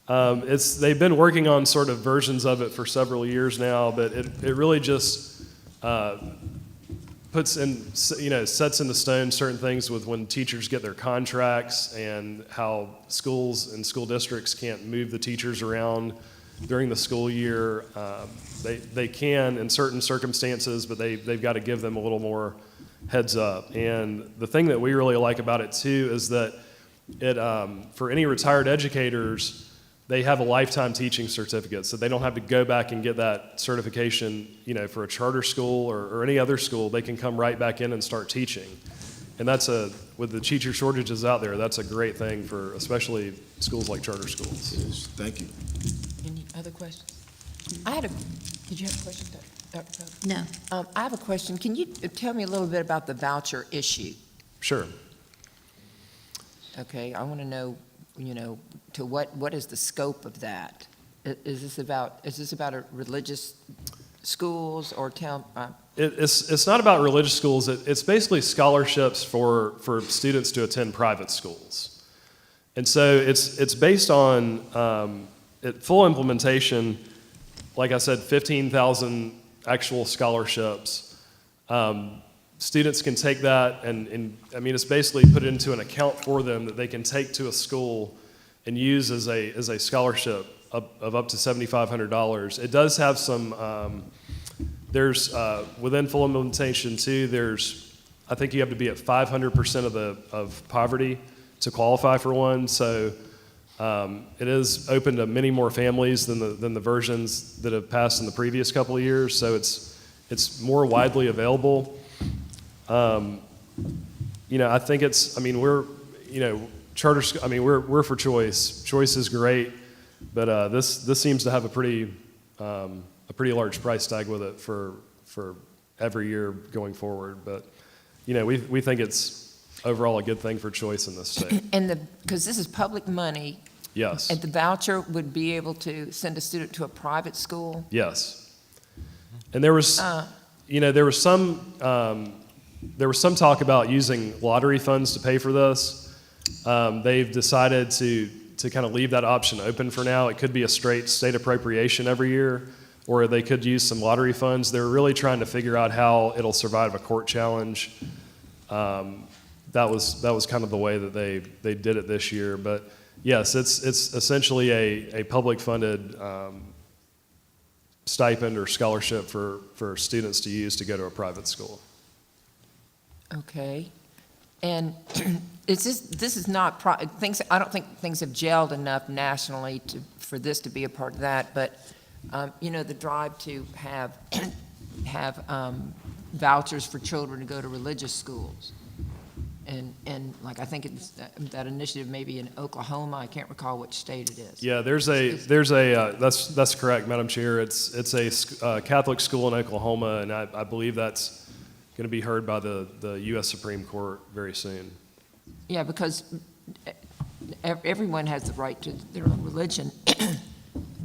They've been working on sort of versions of it for several years now, but it really just sets into stone certain things with when teachers get their contracts and how schools and school districts can't move the teachers around during the school year. They can in certain circumstances, but they've got to give them a little more heads up. And the thing that we really like about it too is that for any retired educators, they have a lifetime teaching certificate, so they don't have to go back and get that certification, for a charter school or any other school. They can come right back in and start teaching. And with the teacher shortages out there, that's a great thing for especially schools like charter schools. Yes, thank you. Any other questions? Did you have a question, Dr. Cook? No. I have a question. Can you tell me a little bit about the voucher issue? Sure. Okay, I want to know, to what is the scope of that? Is this about a religious schools or town? It's not about religious schools. It's basically scholarships for students to attend private schools. And so it's based on, at full implementation, like I said, 15,000 actual scholarships. Students can take that and it's basically put into an account for them that they can take to a school and use as a scholarship of up to $7,500. It does have some, within full implementation too, I think you have to be at 500% of poverty to qualify for one. So it is open to many more families than the versions that have passed in the previous couple of years. So it's more widely available. I think I mean, we're for choice. Choice is great, but this seems to have a pretty large price tag with it for every year going forward. But we think it's overall a good thing for choice in this state. And because this is public money, Yes. and the voucher would be able to send a student to a private school? Yes. And there was some talk about using lottery funds to pay for this. They've decided to kind of leave that option open for now. It could be a straight state appropriation every year, or they could use some lottery funds. They're really trying to figure out how it'll survive a court challenge. That was kind of the way that they did it this year. But yes, it's essentially a public funded stipend or scholarship for students to use to go to a private school. Okay. And this is not, I don't think things have gelled enough nationally for this to be a part of that, but, the drive to have vouchers for children to go to religious schools. And like, I think it's that initiative maybe in Oklahoma, I can't recall which state it is. Yeah, that's correct, Madam Chair. It's a Catholic school in Oklahoma, and I believe that's going to be heard by the U.S. Supreme Court very soon. Yeah, because everyone has the right to their own religion,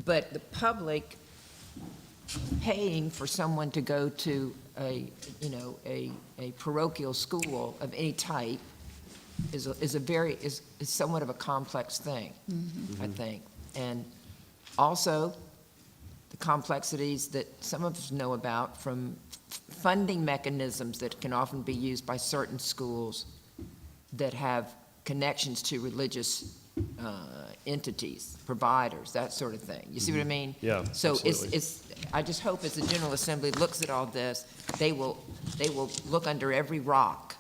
but the public paying for someone to go to a parochial school of any type is somewhat of a complex thing, I think. And also the complexities that some of us know about from funding mechanisms that can often be used by certain schools that have connections to religious entities, providers, that sort of thing. You see what I mean? Yeah, So absolutely. I just hope as the General Assembly looks at all this, they will look under every rock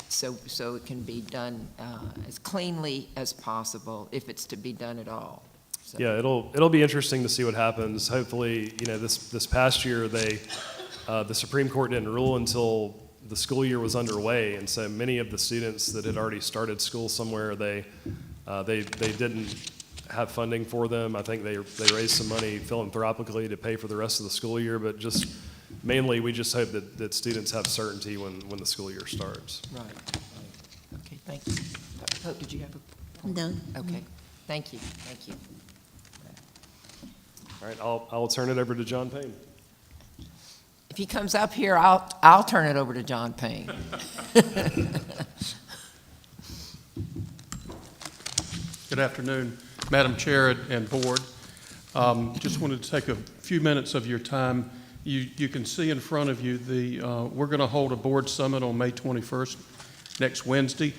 so it can be done as cleanly as possible, if it's to be done at all. So- Yeah, it'll be interesting to see what happens. Hopefully, this past year the Supreme Court didn't rule until the school year was underway, and so many of the students that had already started school somewhere, they didn't have funding for them. I think they raised some money philanthropically to pay for the rest of the school year, but just mainly we just hope that students have certainty when the school year starts. Right. Okay, thank you. Dr. Pope, did you have a point? No. Okay, thank you. All right, I'll turn it over to John Payne. If he comes up here, I'll turn it over to John Payne. Good afternoon, Madam Chair and Board. Just wanted to take a few minutes of your time. You can see in front of you we're going to hold a board summit on May 21st, next Wednesday.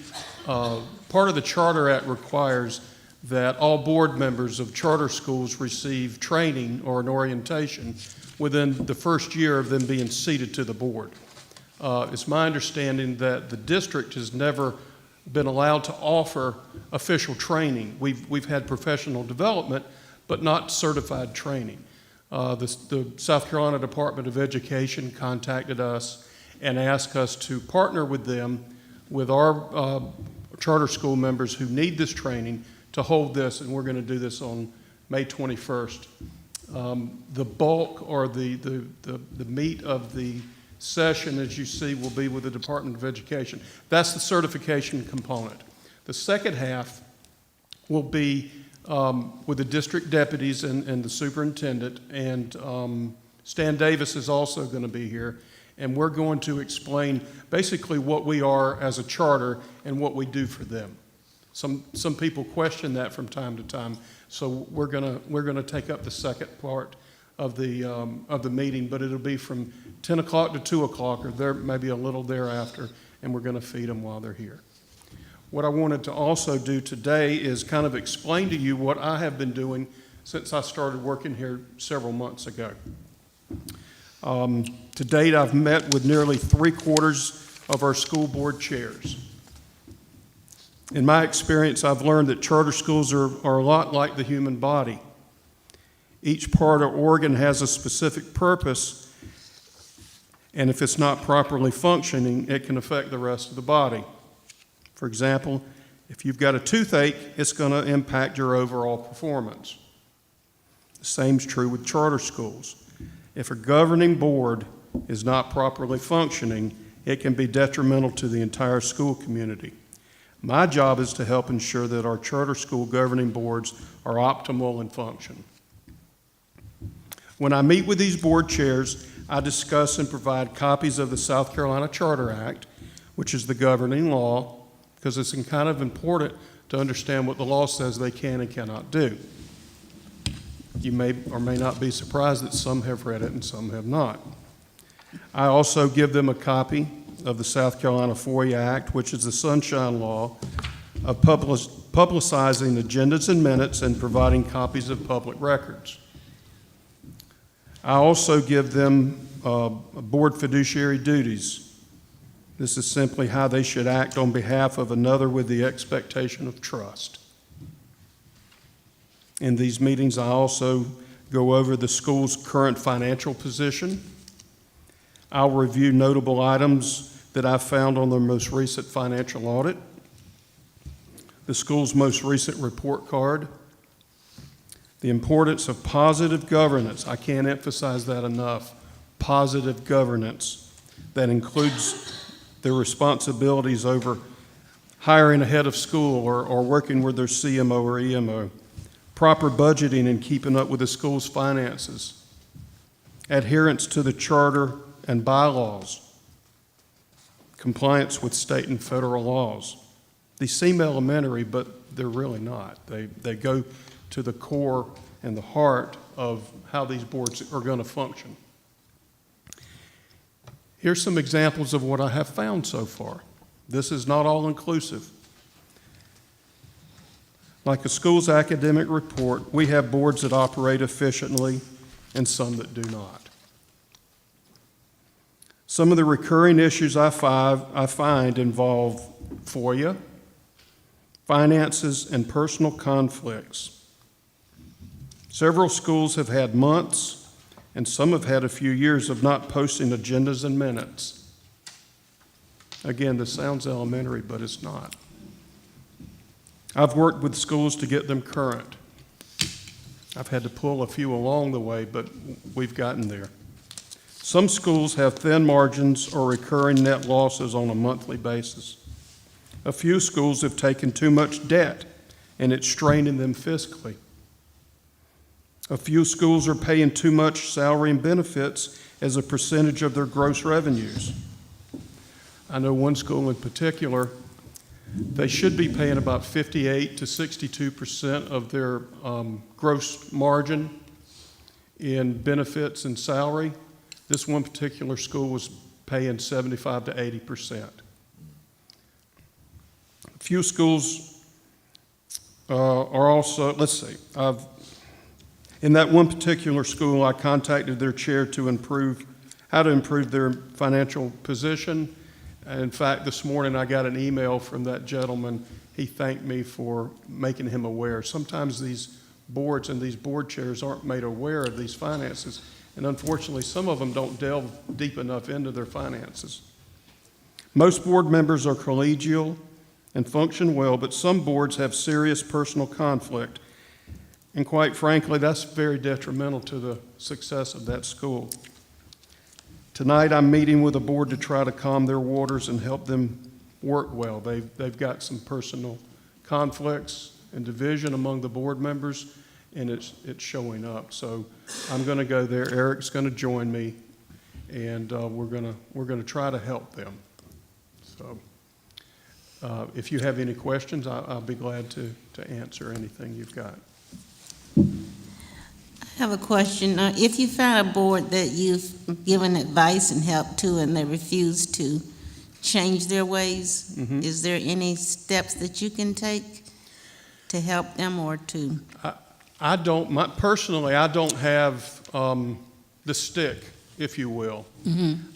Part of the Charter Act requires that all board members of charter schools receive training or an orientation within the first year of them being seated to the board. It's my understanding that the district has never been allowed to offer official training. We've had professional development, but not certified training. The South Carolina Department of Education contacted us and asked us to partner with them, with our charter school members who need this training, to hold this, and we're going to do this on May 21st. The bulk or the meat of the session, as you see, will be with the Department of Education. That's the certification component. The second half will be with the district deputies and the superintendent, and Stan Davis is also going to be here, and we're going to explain basically what we are as a charter and what we do for them. Some people question that from time to time, so we're gonna take up the second part of the meeting, but it'll be from 10 o'clock to 2 o'clock, or there maybe a little thereafter, and we're going to feed them while they're here. What I wanted to also do today is kind of explain to you what I have been doing since I started working here several months ago. To date, I've met with nearly 3/4 of our school board chairs. In my experience, I've learned that charter schools are a lot like the human body. Each part or organ has a specific purpose, and if it's not properly functioning, it can affect the rest of the body. For example, If you've got a toothache, it's going to impact your overall performance. The same's true with charter schools. If a governing board is not properly functioning, it can be detrimental to the entire school community. My job is to help ensure that our charter school governing boards are optimal in function. When I meet with these board chairs, I discuss and provide copies of the South Carolina Charter Act, which is the governing law, because it's kind of important to understand what the law says they can and cannot do. You may or may not be surprised that some have read it and some have not. I also give them a copy of the South Carolina FOIA Act, which is the sunshine law of publicizing agendas and minutes and providing copies of public records. I also give them board fiduciary duties. This is simply how they should act on behalf of another with the expectation of trust. In these meetings, I also go over the school's current financial position. I'll review notable items that I found on their most recent financial audit, the school's most recent report card, the importance of positive governance. I can't emphasize that enough. Positive governance that includes their responsibilities over hiring a head of school or working with their CMO or EMO, proper budgeting and keeping up with the school's finances, adherence to the charter and bylaws, compliance with state and federal laws. These seem elementary, but they're really not. They go to the core and the heart of how these boards are going to function. Here's some examples of what I have found so far. This is not all inclusive. Like a school's academic report, we have boards that operate efficiently and some that do not. Some of the recurring issues I find involve FOIA, finances, and personal conflicts. Several schools have had months, and some have had a few years of not posting agendas and minutes. Again, this sounds elementary, but it's not. I've worked with schools to get them current. I've had to pull a few along the way, but we've gotten there. Some schools have thin margins or recurring net losses on a monthly basis. A few schools have taken too much debt, and it's straining them fiscally. A few schools are paying too much salary and benefits as a percentage of their gross revenues. I know one school in particular, they should be paying about 58 to 62% of their gross margin in benefits and salary. This one particular school was paying 75 to 80%. A few schools are also, let's see, in that one particular school, I contacted their chair to improve their financial position. In fact, this morning I got an email from that gentleman. He thanked me for making him aware. Sometimes these boards and these board chairs aren't made aware of these finances, and unfortunately some of them don't delve deep enough into their finances. Most board members are collegial and function well, but some boards have serious personal conflict, and quite frankly, that's very detrimental to the success of that school. Tonight, I'm meeting with a board to try to calm their waters and help them work well. They've got some personal conflicts and division among the board members, and it's showing up. So I'm going to go there. Eric's going to join me, and we're going to try to help them. So if you have any questions, I'll be glad to answer anything you've got. I have a question. If you found a board that you've given advice and help to and they refuse to change their ways, is there any steps that you can take to help them or to? Personally, I don't have the stick, if you will.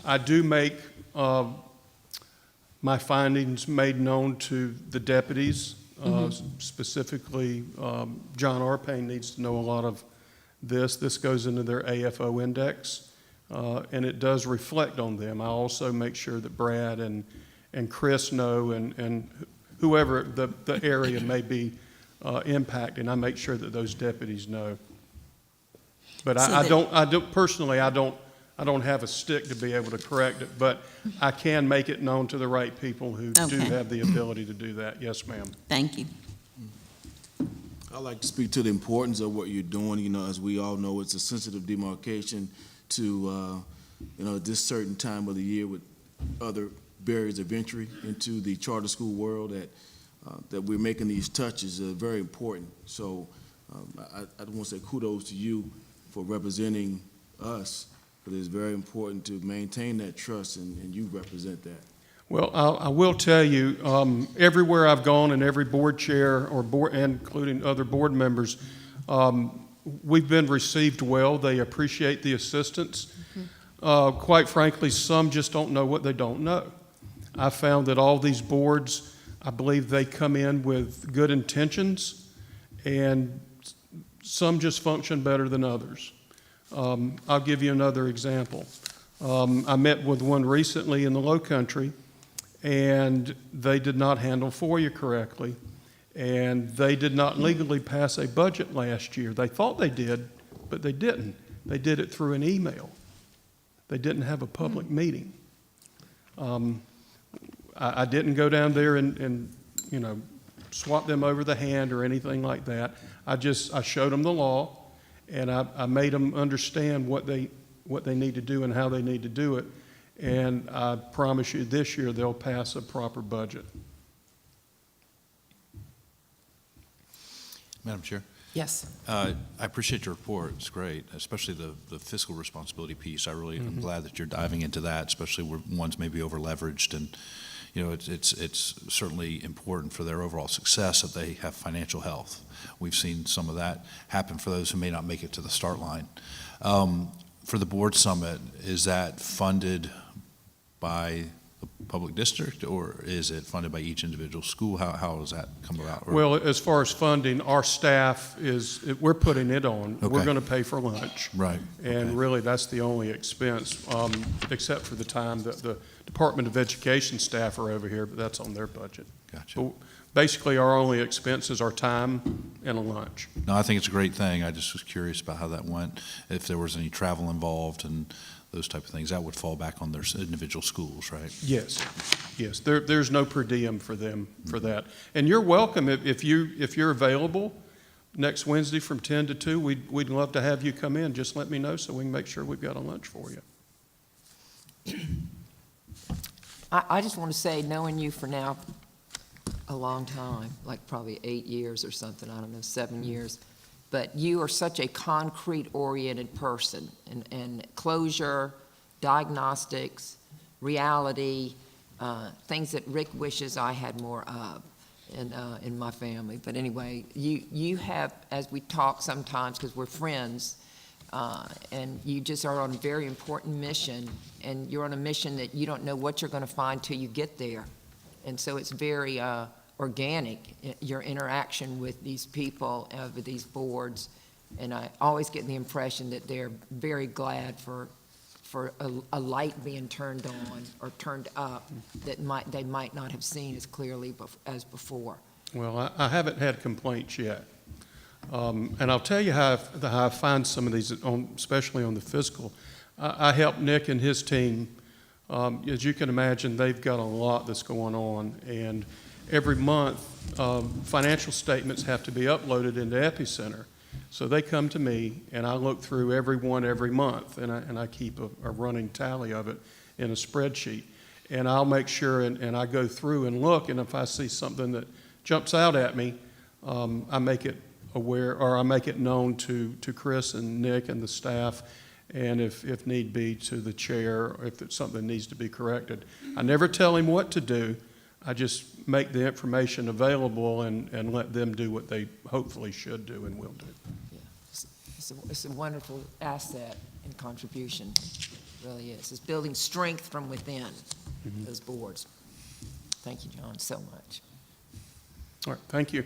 I do make my findings made known to the deputies. Specifically, John Arpane needs to know a lot of this. This goes into their AFO index, and it does reflect on them. I also make sure that Brad and Chris know, and whoever the area may be impacting. I make sure that those deputies know. But So I don't personally, I don't have a stick to be able to correct it, but I can make it known to the right people who do Okay. have the ability to do that. Yes, ma'am. Thank you. I'd like to speak to the importance of what you're doing. You know, as we all know, it's a sensitive demarcation to, this certain time of the year with other barriers of entry into the charter school world that we're making these touches very important. So I want to say kudos to you for representing us, but it's very important to maintain that trust, and you represent that. Well, I will tell you, everywhere I've gone and every board chair or board, including other board members, we've been received well. They appreciate the assistance. Quite frankly, some just don't know what they don't know. I found that all these boards, I believe they come in with good intentions, and some just function better than others. I'll give you another example. I met with one recently in the Low Country, and they did not handle FOIA correctly, and they did not legally pass a budget last year. They thought they did, but they didn't. They did it through an email. They didn't have a public meeting. I didn't go down there and swap them over the hand or anything like that. I showed them the law, and I made them understand what they need to do and how they need to do it. And I promise you, this year they'll pass a proper budget. Madam Chair, Yes. I appreciate your report. It's great, especially the fiscal responsibility piece. I'm glad that you're diving into that, especially where ones may be over leveraged, and it's certainly important for their overall success that they have financial health. We've seen some of that happen for those who may not make it to the start line. For the board summit, is that funded by the public district, or is it funded by each individual school? How does that come about? Well, as far as funding, our staff we're putting it on. Okay. We're going to pay for lunch. Right. And Okay. really, that's the only expense, except for the time that the Department of Education staff are over here, but that's on their budget. Gotcha. But basically, our only expenses are time and a lunch. No, I think it's a great thing. I just was curious about how that went, if there was any travel involved and those type of things. That would fall back on their individual schools, right? Yes, yes. There's no per diem for them for that. And you're welcome if you're available next Wednesday from 10 to 2. We'd love to have you come in. Just let me know so we can make sure we've got a lunch for you. I just want to say, knowing you for now a long time, like probably 8 years or something, I don't know, 7 years, but you are such a concrete-oriented person, and closure, diagnostics, reality, things that Rick wishes I had more of in my family. But anyway, you have, as we talk sometimes, because we're friends, and you just are on a very important mission, and you're on a mission that you don't know what you're going to find till you get there. And so it's very organic, your interaction with these people, with these boards, and I always get the impression that they're very glad for a light being turned on or turned up that they might not have seen as clearly as before. Well, I haven't had complaints yet. And I'll tell you how I find some of these, especially on the fiscal. I help Nick and his team. As you can imagine, they've got a lot that's going on. And every month, financial statements have to be uploaded into Epicenter. So they come to me, and I look through every one every month, and I keep a running tally of it in a spreadsheet. And I'll make sure, and I go through and look, and if I see something that jumps out at me, I make it aware, or I make it known to Chris and Nick and the staff, and if need be, to the chair, if it's something needs to be corrected. I never tell him what to do. I just make the information available and let them do what they hopefully should do and will do. Yeah. It's a wonderful asset and contribution, it really is. It's building strength from within those boards. Thank you, John, so much. All right, thank you.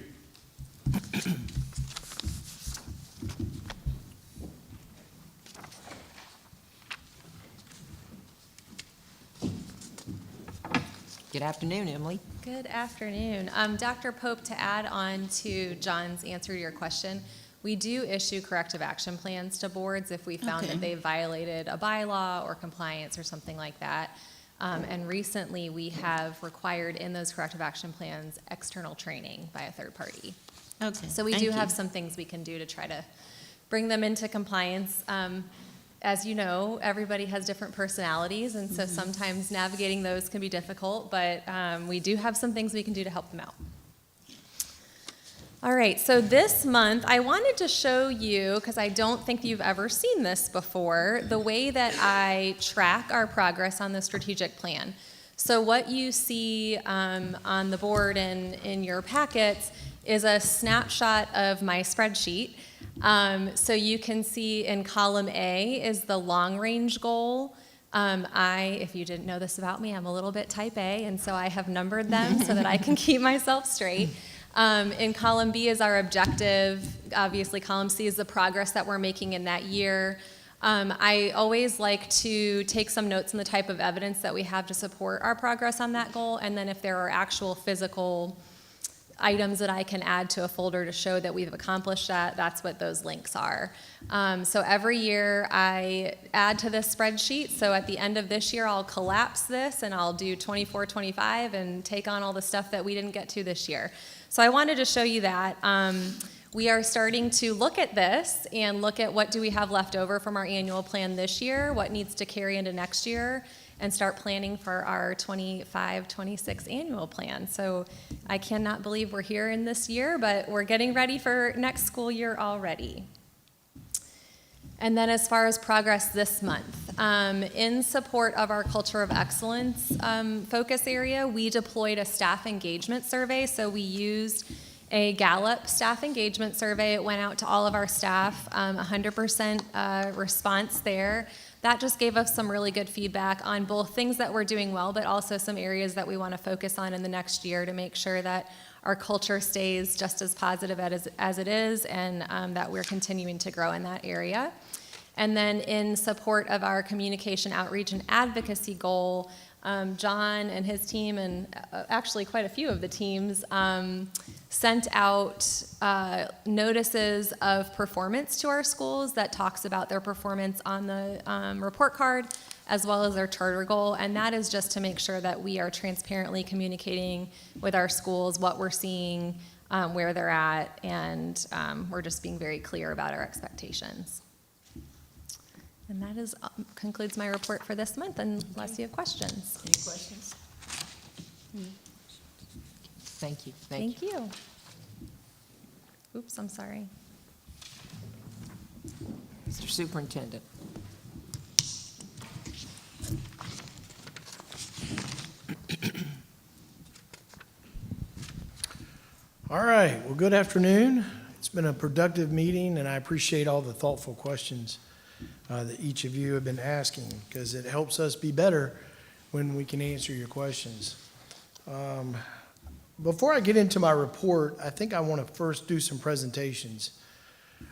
Good afternoon, Emily. Good afternoon. Dr. Pope, to add on to John's answer to your question, we do issue corrective action plans to boards if we found that they violated a bylaw or compliance or something like that. And recently, we have required in those corrective action plans external training by a third party. Okay. So we thank do you. have some things we can do to try to bring them into compliance. As you know, everybody has different personalities, and so sometimes navigating those can be difficult, but we do have some things we can do to help them out. All right, so this month I wanted to show you, because I don't think you've ever seen this before, the way that I track our progress on the strategic plan. So what you see on the board and in your packets is a snapshot of my spreadsheet. So you can see in column A is the long-range goal. If you didn't know this about me, I'm a little bit type A, and so I have numbered them so that I can keep myself straight. In column B is our objective. Obviously, column C is the progress that we're making in that year. I always like to take some notes on the type of evidence that we have to support our progress on that goal, and then if there are actual physical items that I can add to a folder to show that we've accomplished that, that's what those links are. So every year I add to this spreadsheet. So at the end of this year, I'll collapse this and I'll do 24, 25 and take on all the stuff that we didn't get to this year. So I wanted to show you that. We are starting to look at this and look at what do we have left over from our annual plan this year, what needs to carry into next year, and start planning for our 25-26 annual plan. So I cannot believe we're here in this year, but we're getting ready for next school year already. And then as far as progress this month, in support of our Culture of Excellence focus area, we deployed a staff engagement survey. So we used a Gallup staff engagement survey. It went out to all of our staff, 100% response there. That just gave us some really good feedback on both things that we're doing well, but also some areas that we want to focus on in the next year to make sure that our culture stays just as positive as it is, and that we're continuing to grow in that area. And then in support of our communication outreach and advocacy goal, John and his team, and actually quite a few of the teams, sent out notices of performance to our schools that talks about their performance on the report card, as well as their charter goal. And that is just to make sure that we are transparently communicating with our schools what we're seeing, where they're at, and we're just being very clear about our expectations. And that is concludes my report for this month, unless you have questions. Any questions? Thank you. Thank you. Oops, I'm sorry. Mr. Superintendent. All right, well, good afternoon. It's been a productive meeting, and I appreciate all the thoughtful questions that each of you have been asking, because it helps us be better when we can answer your questions. Before I get into my report, I think I want to first do some presentations.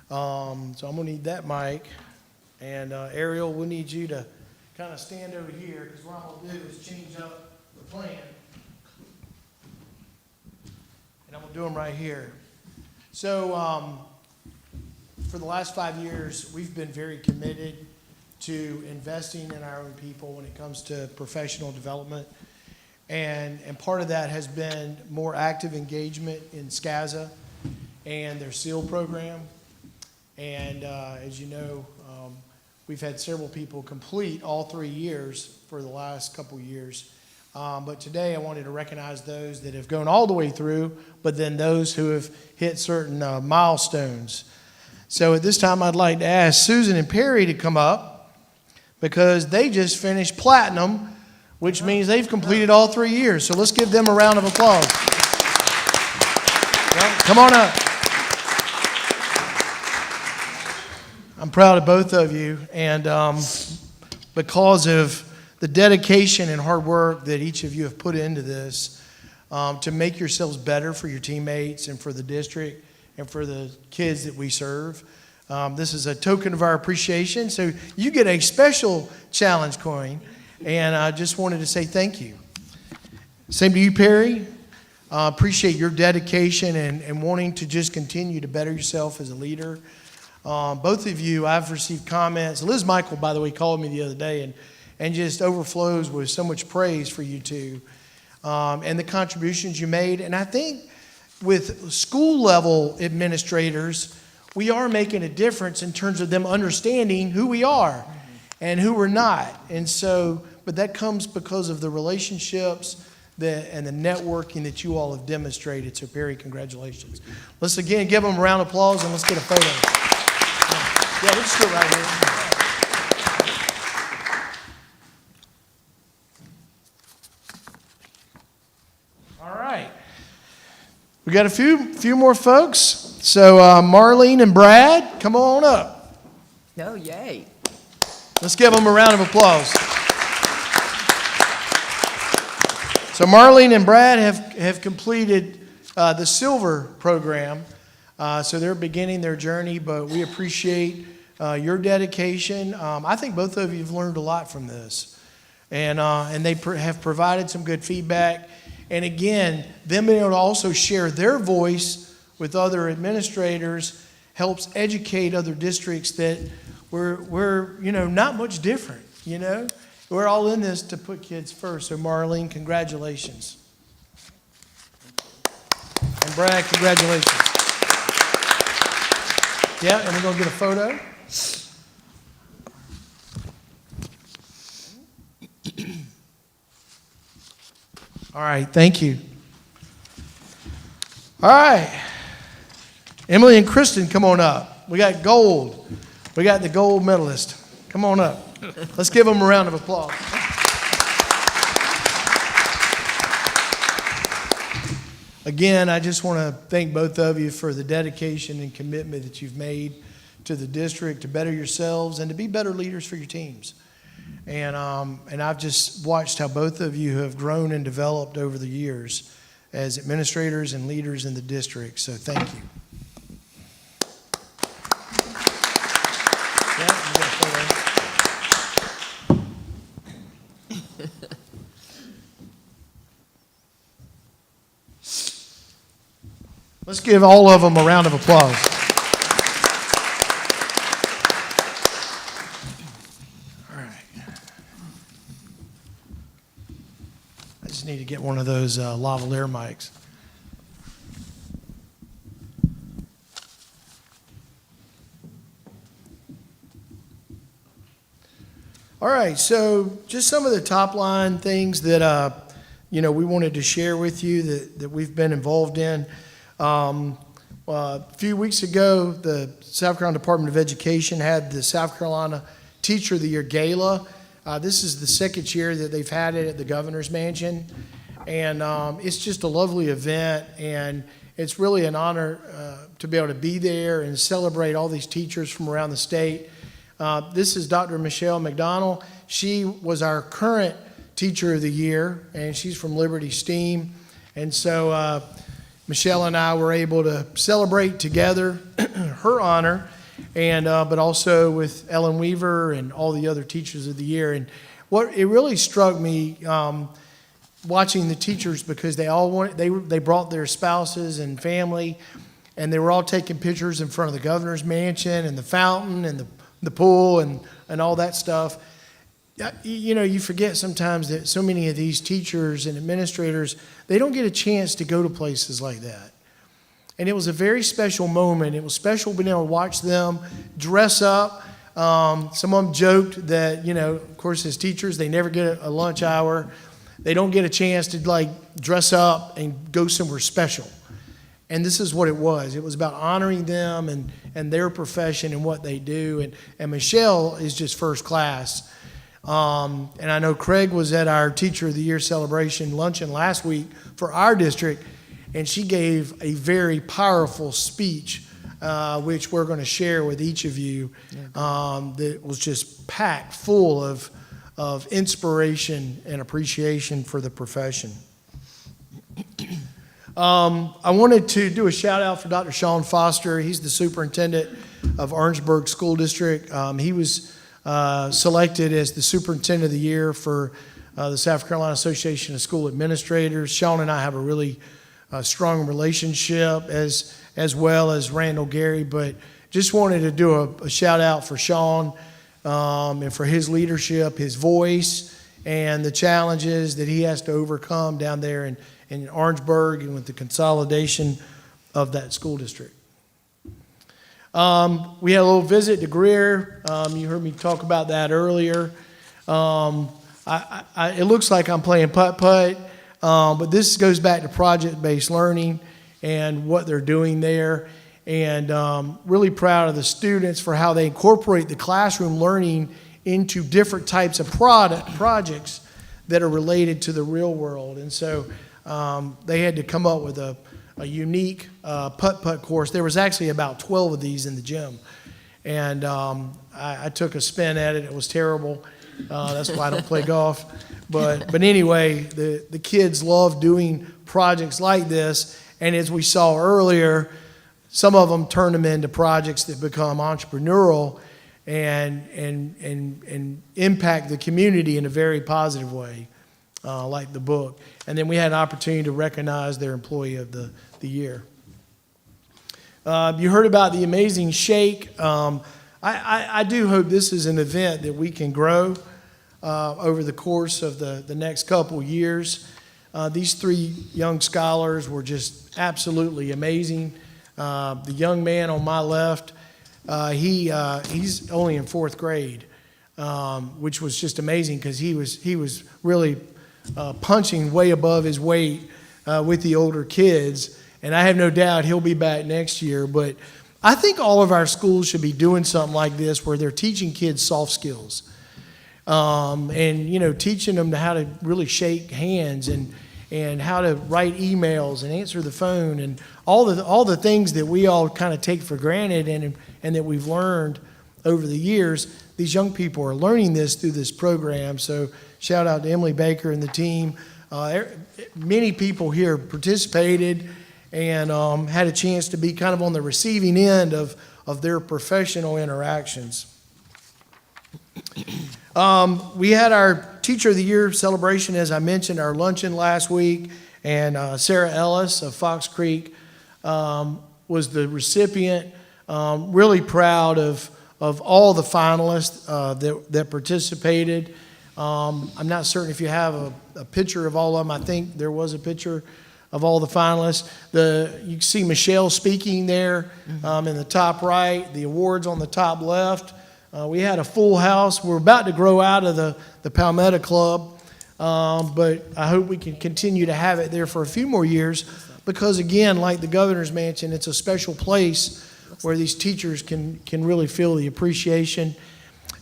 So I'm going to need that mic, and Ariel, we'll need you to kind of stand over here, because what I'm going to do is change up the plan. And I'm going to do them right here. So for the last 5 years, we've been very committed to investing in our own people when it comes to professional development. And part of that has been more active engagement in SCASA and their SEAL program. And as you know, we've had several people complete all 3 years for the last couple years. But today I wanted to recognize those that have gone all the way through, but then those who have hit certain milestones. So at this time, I'd like to ask Susan and Perry to come up, because they just finished platinum, which means they've completed all 3 years. So let's give them a round of applause. Come on up. I'm proud of both of you, and because of the dedication and hard work that each of you have put into this, to make yourselves better for your teammates and for the district and for the kids that we serve. This is a token of our appreciation. So you get a special challenge coin, and I just wanted to say thank you. Same to you, Perry. Appreciate your dedication and wanting to just continue to better yourself as a leader. Both of you, I've received comments. Liz Michael, by the way, called me the other day and just overflows with so much praise for you two and the contributions you made. And I think with school level administrators, we are making a difference in terms of them understanding who we are and who we're not. And so, but that comes because of the relationships and the networking that you all have demonstrated. So Perry, congratulations. Let's again give them a round of applause and let's get a photo. Yeah, we'll just go right here. All right. We got a few more folks. So Marlene and Brad, come on up. No, yay. Let's give them a round of applause. So Marlene and Brad have completed the Silver program. So they're beginning their journey, but we appreciate your dedication. I think both of you have learned a lot from this. And they have provided some good feedback. And again, them being able to also share their voice with other administrators helps educate other districts that we're not much different, We're all in this to put kids first. So Marlene, congratulations. And Brad, congratulations. Yeah, and we're going to get a photo. All right, thank you. All right. Emily and Kristen, come on up. We got gold. We got the gold medalist. Come on up. Let's give them a round of applause. Again, I just want to thank both of you for the dedication and commitment that you've made to the district to better yourselves and to be better leaders for your teams. And I've just watched how both of you have grown and developed over the years as administrators and leaders in the district. So thank you. Yeah, you got a photo. Let's give all of them a round of applause. All right. I just need to get one of those lavalier mics. All right, so just some of the top line things that we wanted to share with you that we've been involved in. A few weeks ago, the South Carolina Department of Education had the South Carolina Teacher of the Year Gala. This is the second year that they've had it at the Governor's Mansion, and it's just a lovely event, and it's really an honor to be able to be there and celebrate all these teachers from around the state. This is Dr. Michelle McDonald. She was our current Teacher of the Year, and she's from Liberty STEAM, and so Michelle and I were able to celebrate together her honor, and but also with Ellen Weaver and all the other Teachers of the Year. And what it really struck me watching the teachers, because they brought their spouses and family, and they were all taking pictures in front of the Governor's Mansion and the fountain and the pool and all that stuff. You forget sometimes that so many of these teachers and administrators, they don't get a chance to go to places like that. And it was a very special moment. It was special being able to watch them dress up. Some of them joked that, of course, as teachers, they never get a lunch hour. They don't get a chance to dress up and go somewhere special. And this is what it was. It was about honoring them and their profession and what they do. And Michelle is just first class. And I know Craig was at our Teacher of the Year celebration luncheon last week for our district, and she gave a very powerful speech, which we're going to share with each of you, that was just packed full of inspiration and appreciation for the profession. I wanted to do a shout out for Dr. Sean Foster. He's the superintendent of Orangeburg School District. He was selected as the Superintendent of the Year for the South Carolina Association of School Administrators. Sean and I have a really strong relationship, as well as Randall Gary, but just wanted to do a shout out for Sean and for his leadership, his voice, and the challenges that he has to overcome down there in Orangeburg and with the consolidation of that school district. We had a little visit to Greer. You heard me talk about that earlier. It looks like I'm playing putt-putt, but this goes back to project-based learning and what they're doing there. And really proud of the students for how they incorporate the classroom learning into different types of projects that are related to the real world. And so they had to come up with a unique putt-putt course. There was actually about 12 of these in the gym. And I took a spin at it. It was terrible. That's why I don't play golf. But anyway, the kids love doing projects like this. And as we saw earlier, some of them turn them into projects that become entrepreneurial and impact the community in a very positive way, like the book. And then we had an opportunity to recognize their Employee of the Year. You heard about the Amazing Shake. I do hope this is an event that we can grow over the course of the next couple years. These 3 young scholars were just absolutely amazing. The young man on my left, he's only in 4th grade, which was just amazing because he was really punching way above his weight with the older kids. And I have no doubt he'll be back next year. But I think all of our schools should be doing something like this where they're teaching kids soft skills. And, teaching them how to really shake hands and how to write emails and answer the phone and all the things that we all kind of take for granted and that we've learned over the years. These young people are learning this through this program. So shout out to Emily Baker and the team. Many people here participated and had a chance to be kind of on the receiving end of their professional interactions. We had our Teacher of the Year celebration, as I mentioned, our luncheon last week, and Sarah Ellis of Fox Creek was the recipient. Really proud of all the finalists that participated. I'm not certain if you have a picture of all of them. I think there was a picture of all the finalists. You can see Michelle speaking there in the top right, the awards on the top left. We had a full house. We're about to grow out of the Palmetto Club, but I hope we can continue to have it there for a few more years because, again, like the Governor's Mansion, it's a special place where these teachers can really feel the appreciation.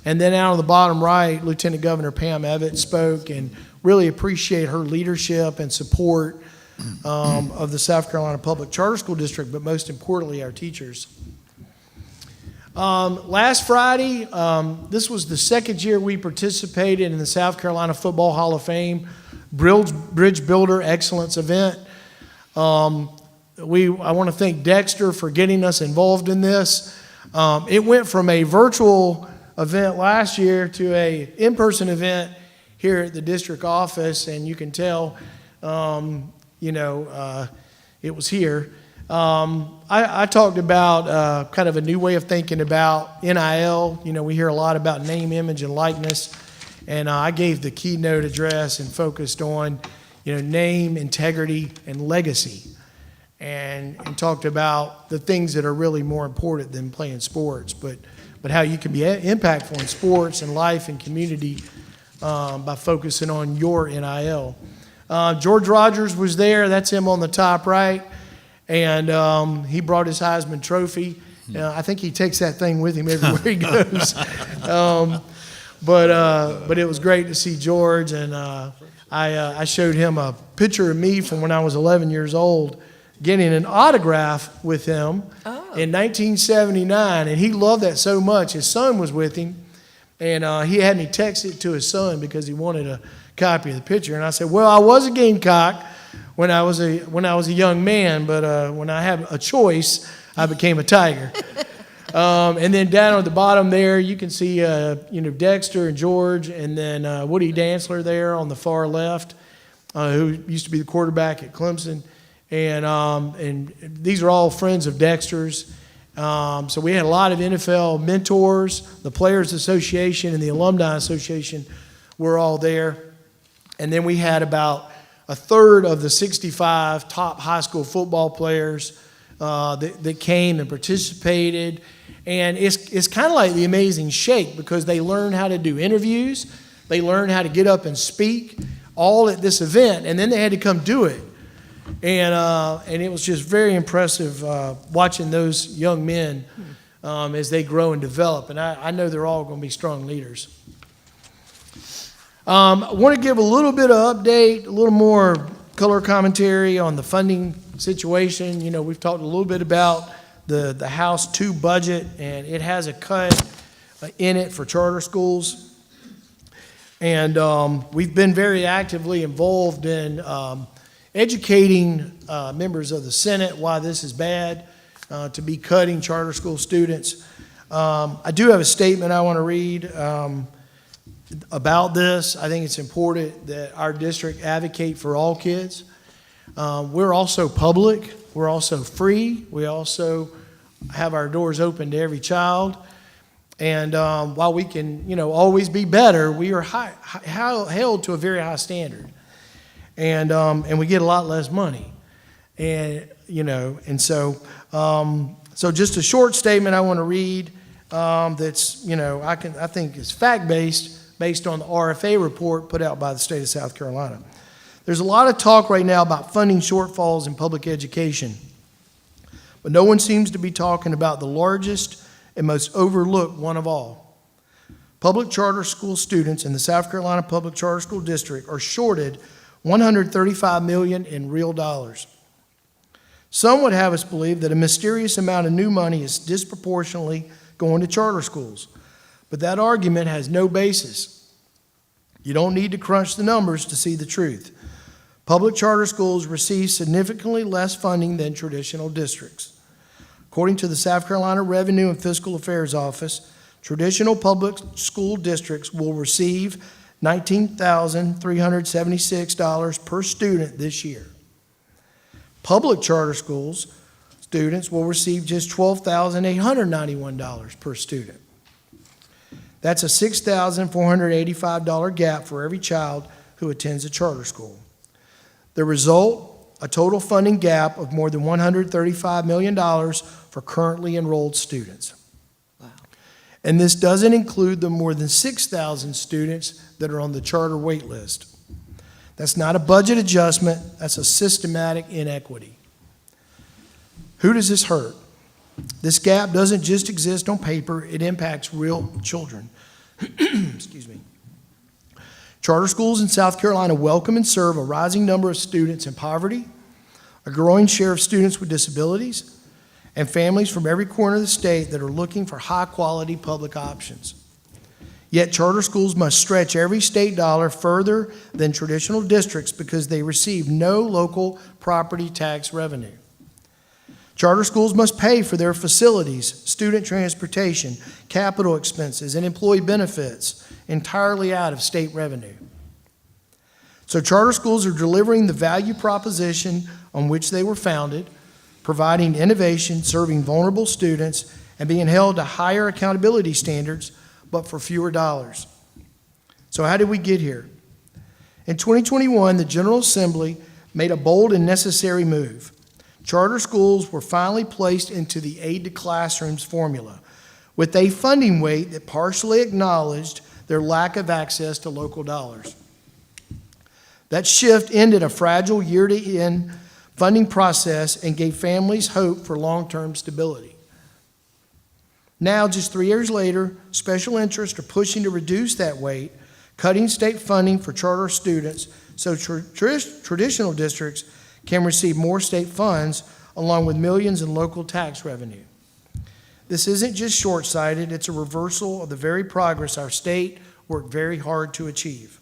And then out on the bottom right, Lieutenant Governor Pam Evett spoke and really appreciate her leadership and support of the South Carolina Public Charter School District, but most importantly, our teachers. Last Friday, this was the second year we participated in the South Carolina Football Hall of Fame Bridge Builder Excellence event. I want to thank Dexter for getting us involved in this. It went from a virtual event last year to a in-person event here at the district office, and you can tell, it was here. I talked about kind of a new way of thinking about NIL. We hear a lot about name, image, and likeness, and I gave the keynote address and focused on, name, integrity, and legacy, and talked about the things that are really more important than playing sports, but how you can be impactful in sports and life and community by focusing on your NIL. George Rogers was there. That's him on the top right. And he brought his Heisman Trophy. I think he takes that thing with him everywhere he goes. But it was great to see George. And I showed him a picture of me from when I was 11 years old, getting an autograph with him in 1979. And he loved that so much. His son was with him. And he had me text it to his son because he wanted a copy of the picture. And I said, well, I was a Gamecock when I was a young man, but when I had a choice, I became a Tiger. And then down at the bottom there, you can see, Dexter and George, and then Woody Dantzler there on the far left, who used to be the quarterback at Clemson. And these are all friends of Dexter's. So we had a lot of NFL mentors. The Players Association and the Alumni Association were all there. And then we had about a third of the 65 top high school football players that came and participated. And it's kind of like the Amazing Shake, because they learn how to do interviews, they learn how to get up and speak, all at this event, and then they had to come do it. And it was just very impressive watching those young men as they grow and develop. And I know they're all going to be strong leaders. I want to give a little bit of update, a little more color commentary on the funding situation. We've talked a little bit about the House 2 budget, and it has a cut in it for charter schools. And we've been very actively involved in educating members of the Senate why this is bad to be cutting charter school students. I do have a statement I want to read about this. I think it's important that our district advocate for all kids. We're also public. We're also free. We also have our doors open to every child. And while we can, always be better, we are held to a very high standard. And we get a lot less money. So just a short statement I want to read that's, I think is fact-based, based on the RFA report put out by the state of South Carolina. There's a lot of talk right now about funding shortfalls in public education, but no one seems to be talking about the largest and most overlooked one of all. Public charter school students in the South Carolina Public Charter School District are shorted $135 million in real dollars. Some would have us believe that a mysterious amount of new money is disproportionately going to charter schools, but that argument has no basis. You don't need to crunch the numbers to see the truth. Public charter schools receive significantly less funding than traditional districts. According to the South Carolina Revenue and Fiscal Affairs Office, traditional public school districts will receive $19,376 per student this year. Public charter schools students will receive just $12,891 per student. That's a $6,485 gap for every child who attends a charter school. The result, a total funding gap of more than $135 million for currently enrolled students. Wow. And this doesn't include the more than 6,000 students that are on the charter wait list. That's not a budget adjustment, that's a systematic inequity. Who does this hurt? This gap doesn't just exist on paper, it impacts real children. Excuse me. Charter schools in South Carolina welcome and serve a rising number of students in poverty, a growing share of students with disabilities, and families from every corner of the state that are looking for high-quality public options. Yet charter schools must stretch every state dollar further than traditional districts because they receive no local property tax revenue. Charter schools must pay for their facilities, student transportation, capital expenses, and employee benefits entirely out of state revenue. So charter schools are delivering the value proposition on which they were founded, providing innovation, serving vulnerable students, and being held to higher accountability standards, but for fewer dollars. So how did we get here? In 2021, the General Assembly made a bold and necessary move. Charter schools were finally placed into the Aid to Classrooms formula with a funding weight that partially acknowledged their lack of access to local dollars. That shift ended a fragile year-to-end funding process and gave families hope for long-term stability. Now, just 3 years later, special interests are pushing to reduce that weight, cutting state funding for charter students so traditional districts can receive more state funds along with millions in local tax revenue. This isn't just short-sighted, it's a reversal of the very progress our state worked very hard to achieve.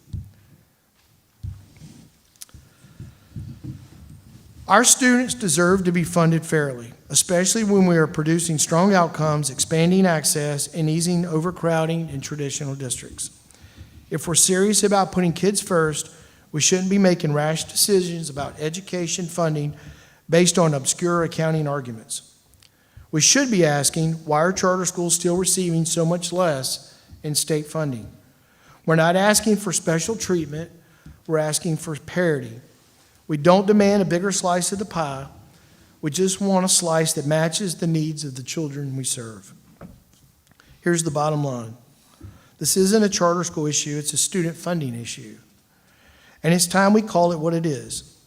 Our students deserve to be funded fairly, especially when we are producing strong outcomes, expanding access, and easing overcrowding in traditional districts. If we're serious about putting kids first, we shouldn't be making rash decisions about education funding based on obscure accounting arguments. We should be asking, why are charter schools still receiving so much less in state funding? We're not asking for special treatment, we're asking for parity. We don't demand a bigger slice of the pie, we just want a slice that matches the needs of the children we serve. Here's the bottom line. This isn't a charter school issue, it's a student funding issue. And it's time we call it what it is.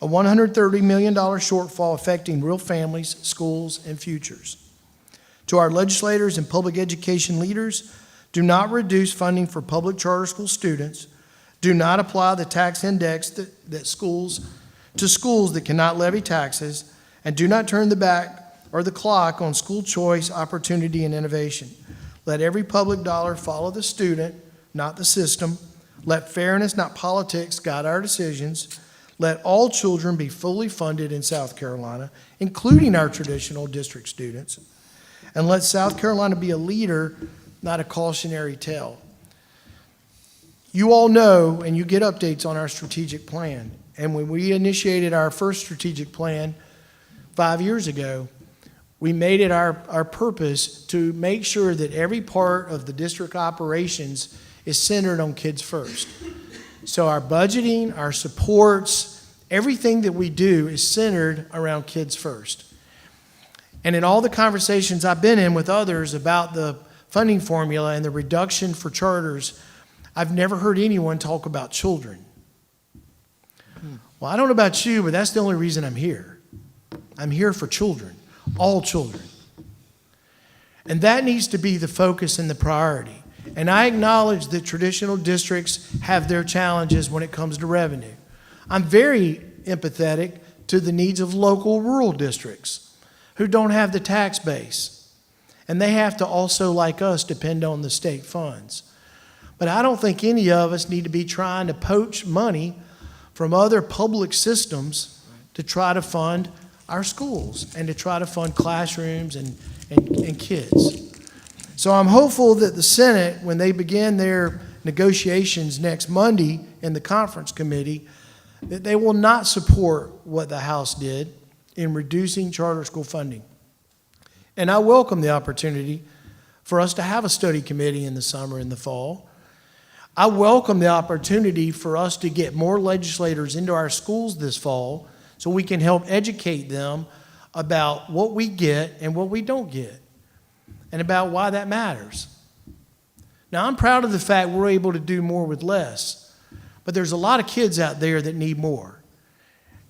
A $130 million shortfall affecting real families, schools, and futures. To our legislators and public education leaders, do not reduce funding for public charter school students. Do not apply the tax index to schools that cannot levy taxes, and do not turn the back or the clock on school choice, opportunity, and innovation. Let every public dollar follow the student, not the system. Let fairness, not politics, guide our decisions. Let all children be fully funded in South Carolina, including our traditional district students. And let South Carolina be a leader, not a cautionary tale. You all know, and you get updates on our strategic plan. And when we initiated our first strategic plan 5 years ago, we made it our purpose to make sure that every part of the district operations is centered on kids first. So our budgeting, our supports, everything that we do is centered around kids first. And in all the conversations I've been in with others about the funding formula and the reduction for charters, I've never heard anyone talk about children. Well, I don't know about you, but that's the only reason I'm here. I'm here for children, all children. And that needs to be the focus and the priority. And I acknowledge that traditional districts have their challenges when it comes to revenue. I'm very empathetic to the needs of local rural districts who don't have the tax base. And they have to also, like us, depend on the state funds. But I don't think any of us need to be trying to poach money from other public systems to try to fund our schools and to try to fund classrooms and kids. So I'm hopeful that the Senate, when they begin their negotiations next Monday in the conference committee, that they will not support what the House did in reducing charter school funding. And I welcome the opportunity for us to have a study committee in the summer and the fall. I welcome the opportunity for us to get more legislators into our schools this fall so we can help educate them about what we get and what we don't get, and about why that matters. Now, I'm proud of the fact we're able to do more with less, but there's a lot of kids out there that need more.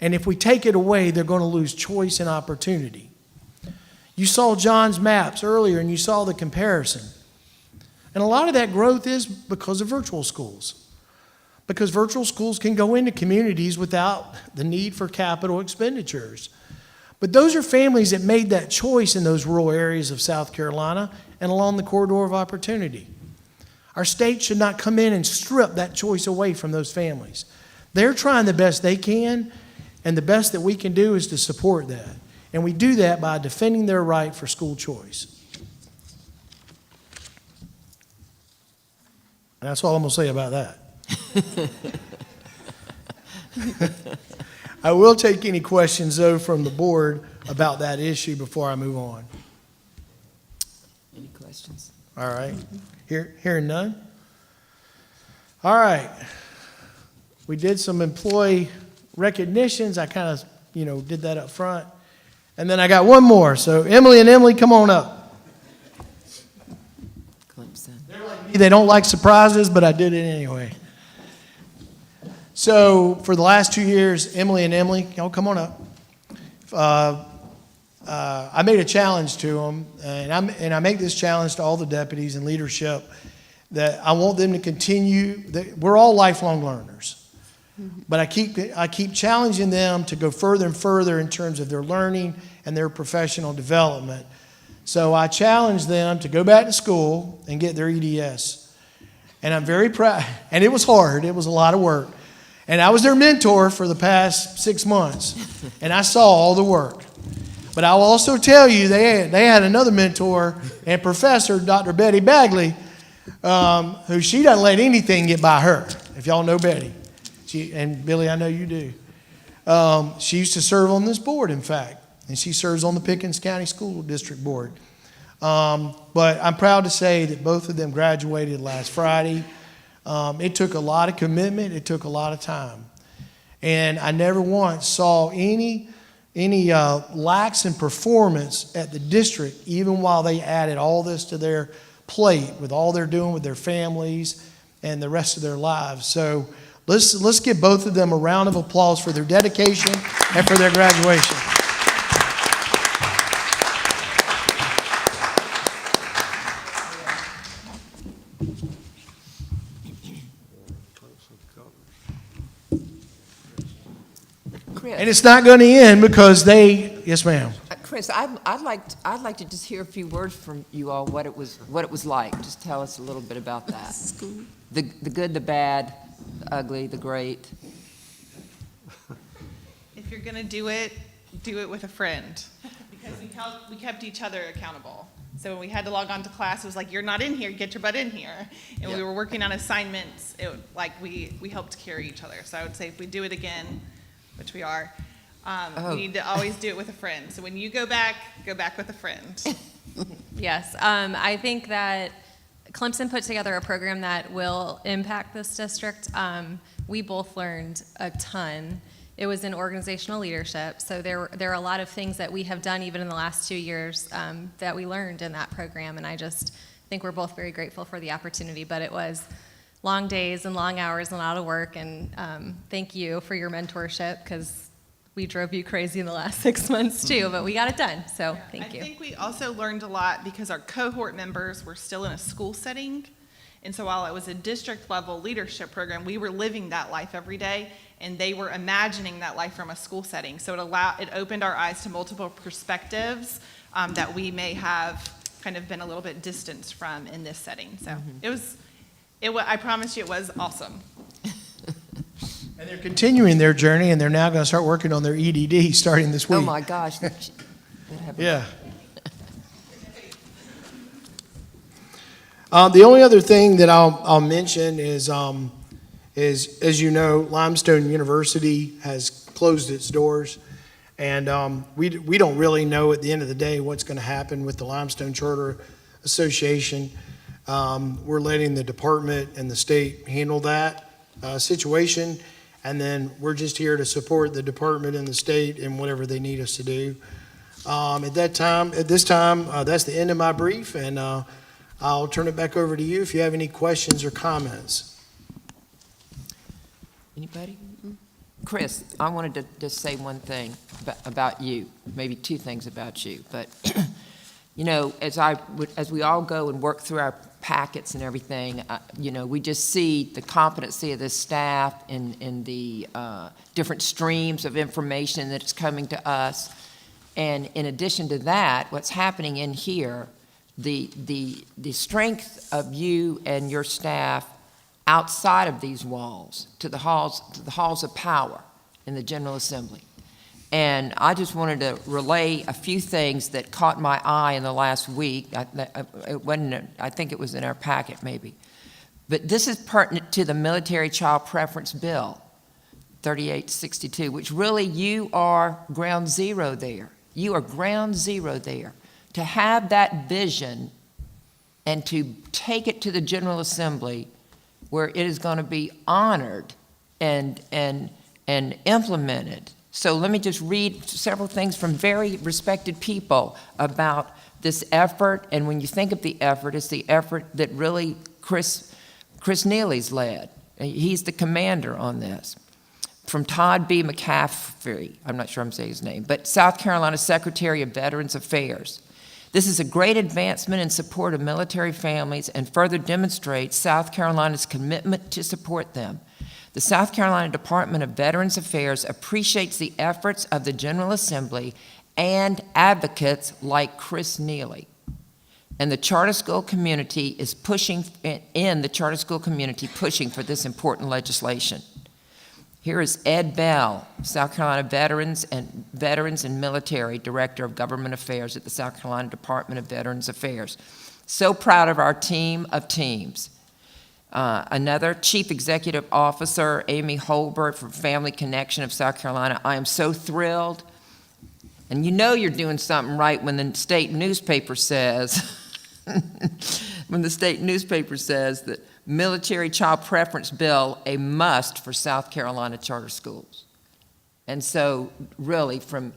And if we take it away, they're going to lose choice and opportunity. You saw John's maps earlier, and you saw the comparison. And a lot of that growth is because of virtual schools. Because virtual schools can go into communities without the need for capital expenditures. But those are families that made that choice in those rural areas of South Carolina and along the corridor of opportunity. Our state should not come in and strip that choice away from those families. They're trying the best they can, and the best that we can do is to support that. And we do that by defending their right for school choice. And that's all I'm going to say about that. I will take any questions, though, from the board about that issue before I move on. Any questions? All right. Hearing none? All right. We did some employee recognitions. I kind of, did that up front. And then I got one more. So Emily and Emily, come on up. Clemson. They don't like surprises, but I did it anyway. So for the last 2 years, Emily and Emily, y'all come on up. I made a challenge to them, and I make this challenge to all the deputies and leadership that I want them to continue. We're all lifelong learners, but I keep challenging them to go further and further in terms of their learning and their professional development. So I challenged them to go back to school and get their EDS. And I'm very proud, and it was hard. It was a lot of work. And I was their mentor for the past 6 months, and I saw all the work. But I will also tell you, they had another mentor and professor, Dr. Betty Bagley, who she doesn't let anything get by her, if y'all know Betty. And Billy, I know you do. She used to serve on this board, in fact, and she serves on the Pickens County School District Board. But I'm proud to say that both of them graduated last Friday. It took a lot of commitment. It took a lot of time. And I never once saw any lacks in performance at the district, even while they added all this to their plate with all they're doing with their families and the rest of their lives. So let's give both of them a round of applause for their dedication and for their graduation. Chris, And it's not going to end because yes, ma'am. Chris, I'd like to just hear a few words from you all, what it was like. Just tell us a little bit about that. The good, the bad, the ugly, the great. If you're going to do it with a friend, because we kept each other accountable. So when we had to log on to class, it was like, you're not in here, get your butt in here. And we were working on assignments, we helped carry each other. So I would say if we do it again, which we are, we need to always do it with a friend. So when you go back with a friend. Yes, I think that Clemson put together a program that will impact this district. We both learned a ton. It was in organizational leadership, so there are a lot of things that we have done even in the last 2 years that we learned in that program, and I just think we're both very grateful for the opportunity, but it was long days and long hours and a lot of work, and thank you for your mentorship, because we drove you crazy in the last 6 months too, but we got it done, so thank you. I think we also learned a lot because our cohort members were still in a school setting. And so while it was a district level leadership program, we were living that life every day, and they were imagining that life from a school setting. So it opened our eyes to multiple perspectives that we may have kind of been a little bit distanced from in this setting. So I promise you it was awesome. And they're continuing their journey, and they're now going to start working on their EDD starting this week. Oh my gosh. Yeah. The only other thing that I'll mention is, as you know, Limestone University has closed its doors, and we don't really know at the end of the day what's going to happen with the Limestone Charter Association. We're letting the department and the state handle that situation, and then we're just here to support the department and the state in whatever they need us to do. At this time, that's the end of my brief, and I'll turn it back over to you if you have any questions or comments. Anybody? Chris, I wanted to just say one thing about you, maybe two things about you. But, you know, as we all go and work through our packets and everything, you know, we just see the competency of the staff in the different streams of information that's coming to us. And in addition to that, what's happening in here, the strength of you and your staff outside of these walls to the halls of power in the General Assembly. And I just wanted to relay a few things that caught my eye in the last week. I think it was in our packet maybe. But this is pertinent to the Military Child Preference Bill, 3862, which really you are ground zero there. You are ground zero there. To have that vision and to take it to the General Assembly where it is going to be honored and implemented. So let me just read several things from very respected people about this effort. And when you think of the effort, it's the effort that really Chris Neely's led. He's the commander on this. From Todd B. McCaffrey, I'm not sure I'm saying his name, but South Carolina Secretary of Veterans Affairs. This is a great advancement in support of military families and further demonstrates South Carolina's commitment to support them. The South Carolina Department of Veterans Affairs appreciates the efforts of the General Assembly and advocates like Chris Neely. And the charter school community is pushing for this important legislation. Here is Ed Bell, South Carolina Veterans and Military Director of Government Affairs at the South Carolina Department of Veterans Affairs. So proud of our team of teams. Another Chief Executive Officer, Amy Holbert from Family Connection of South Carolina. I am so thrilled. And you know you're doing something right when the state newspaper says, that military child preference bill a must for South Carolina charter schools. And so really from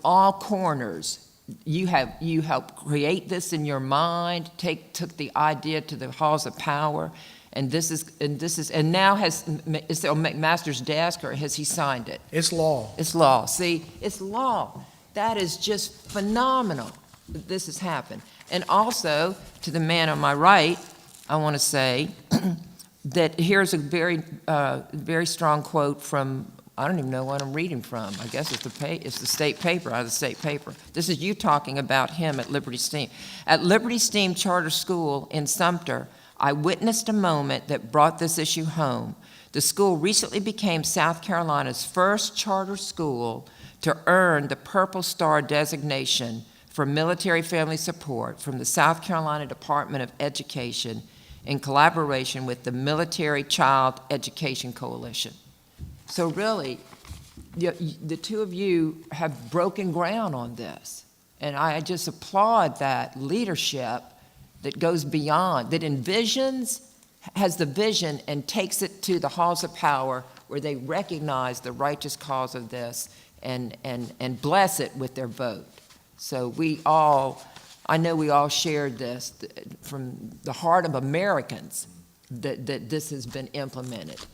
all corners, you helped create this in your mind, took the idea to the halls of power, and now is it on McMaster's desk, or has he signed it? It's law. It's law. See, it's law. That is just phenomenal that this has happened. And also, to the man on my right, I want to say that here's a very, very strong quote from, I don't even know what I'm reading from. I guess it's the state paper, out of the state paper. This is you talking about him at Liberty Steam. At Liberty Steam Charter School in Sumter, I witnessed a moment that brought this issue home. The school recently became South Carolina's first charter school to earn the Purple Star designation for military family support from the South Carolina Department of Education in collaboration with the Military Child Education Coalition. So really, the two of you have broken ground on this. And I just applaud that leadership that goes beyond, that has the vision and takes it to the halls of power where they recognize the righteous cause of this and bless it with their vote. So I know we all shared this from the heart of Americans that this has been implemented.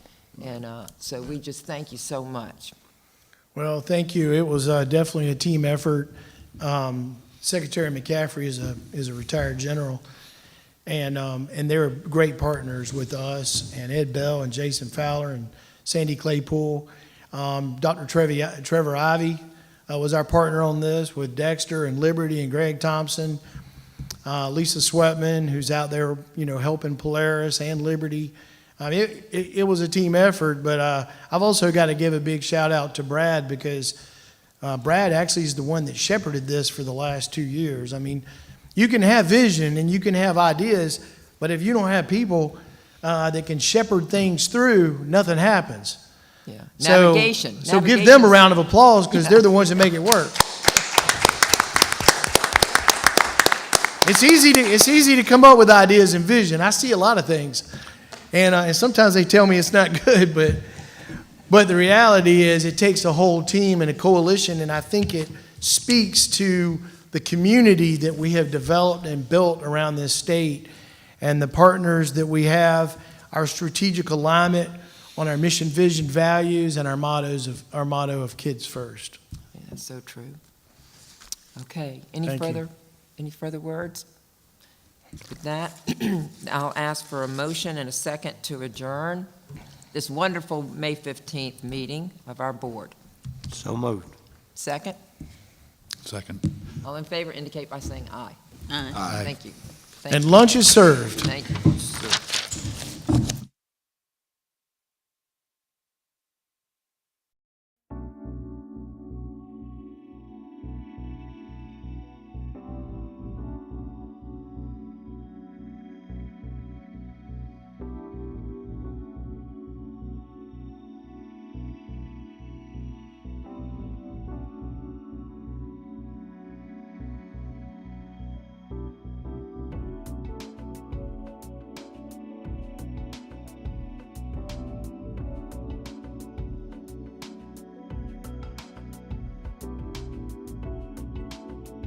And so we just thank you so much. Well, thank you. It was definitely a team effort. Secretary McCaffrey is a retired general, and they're great partners with us, and Ed Bell and Jason Fowler and Sandy Claypool. Dr. Trevor Ivey was our partner on this with Dexter and Liberty and Greg Thompson. Lisa Sweatman, who's out there, helping Polaris and Liberty. It was a team effort, but I've also got to give a big shout out to Brad, because Brad actually is the one that shepherded this for the last 2 years. I mean, you can have vision and you can have ideas, but if you don't have people that can shepherd things through, nothing happens. Yeah. So give them a round of applause, because they're the ones that make it work. It's easy to come up with ideas and vision. I see a lot of things. And sometimes they tell me it's not good, but the reality is it takes a whole team and a coalition, and I think it speaks to the community that we have developed and built around this state, and the partners that we have, our strategic alignment on our mission, vision, values, and our motto of kids first. Yeah, that's so true. Okay, any Thank you. further words? With that, I'll ask for a motion and a second to adjourn this wonderful May 15th meeting of our board. So moved. Second? Second. All in favor indicate by saying aye. Aye. Aye. Thank you. And lunch is served. Thank you.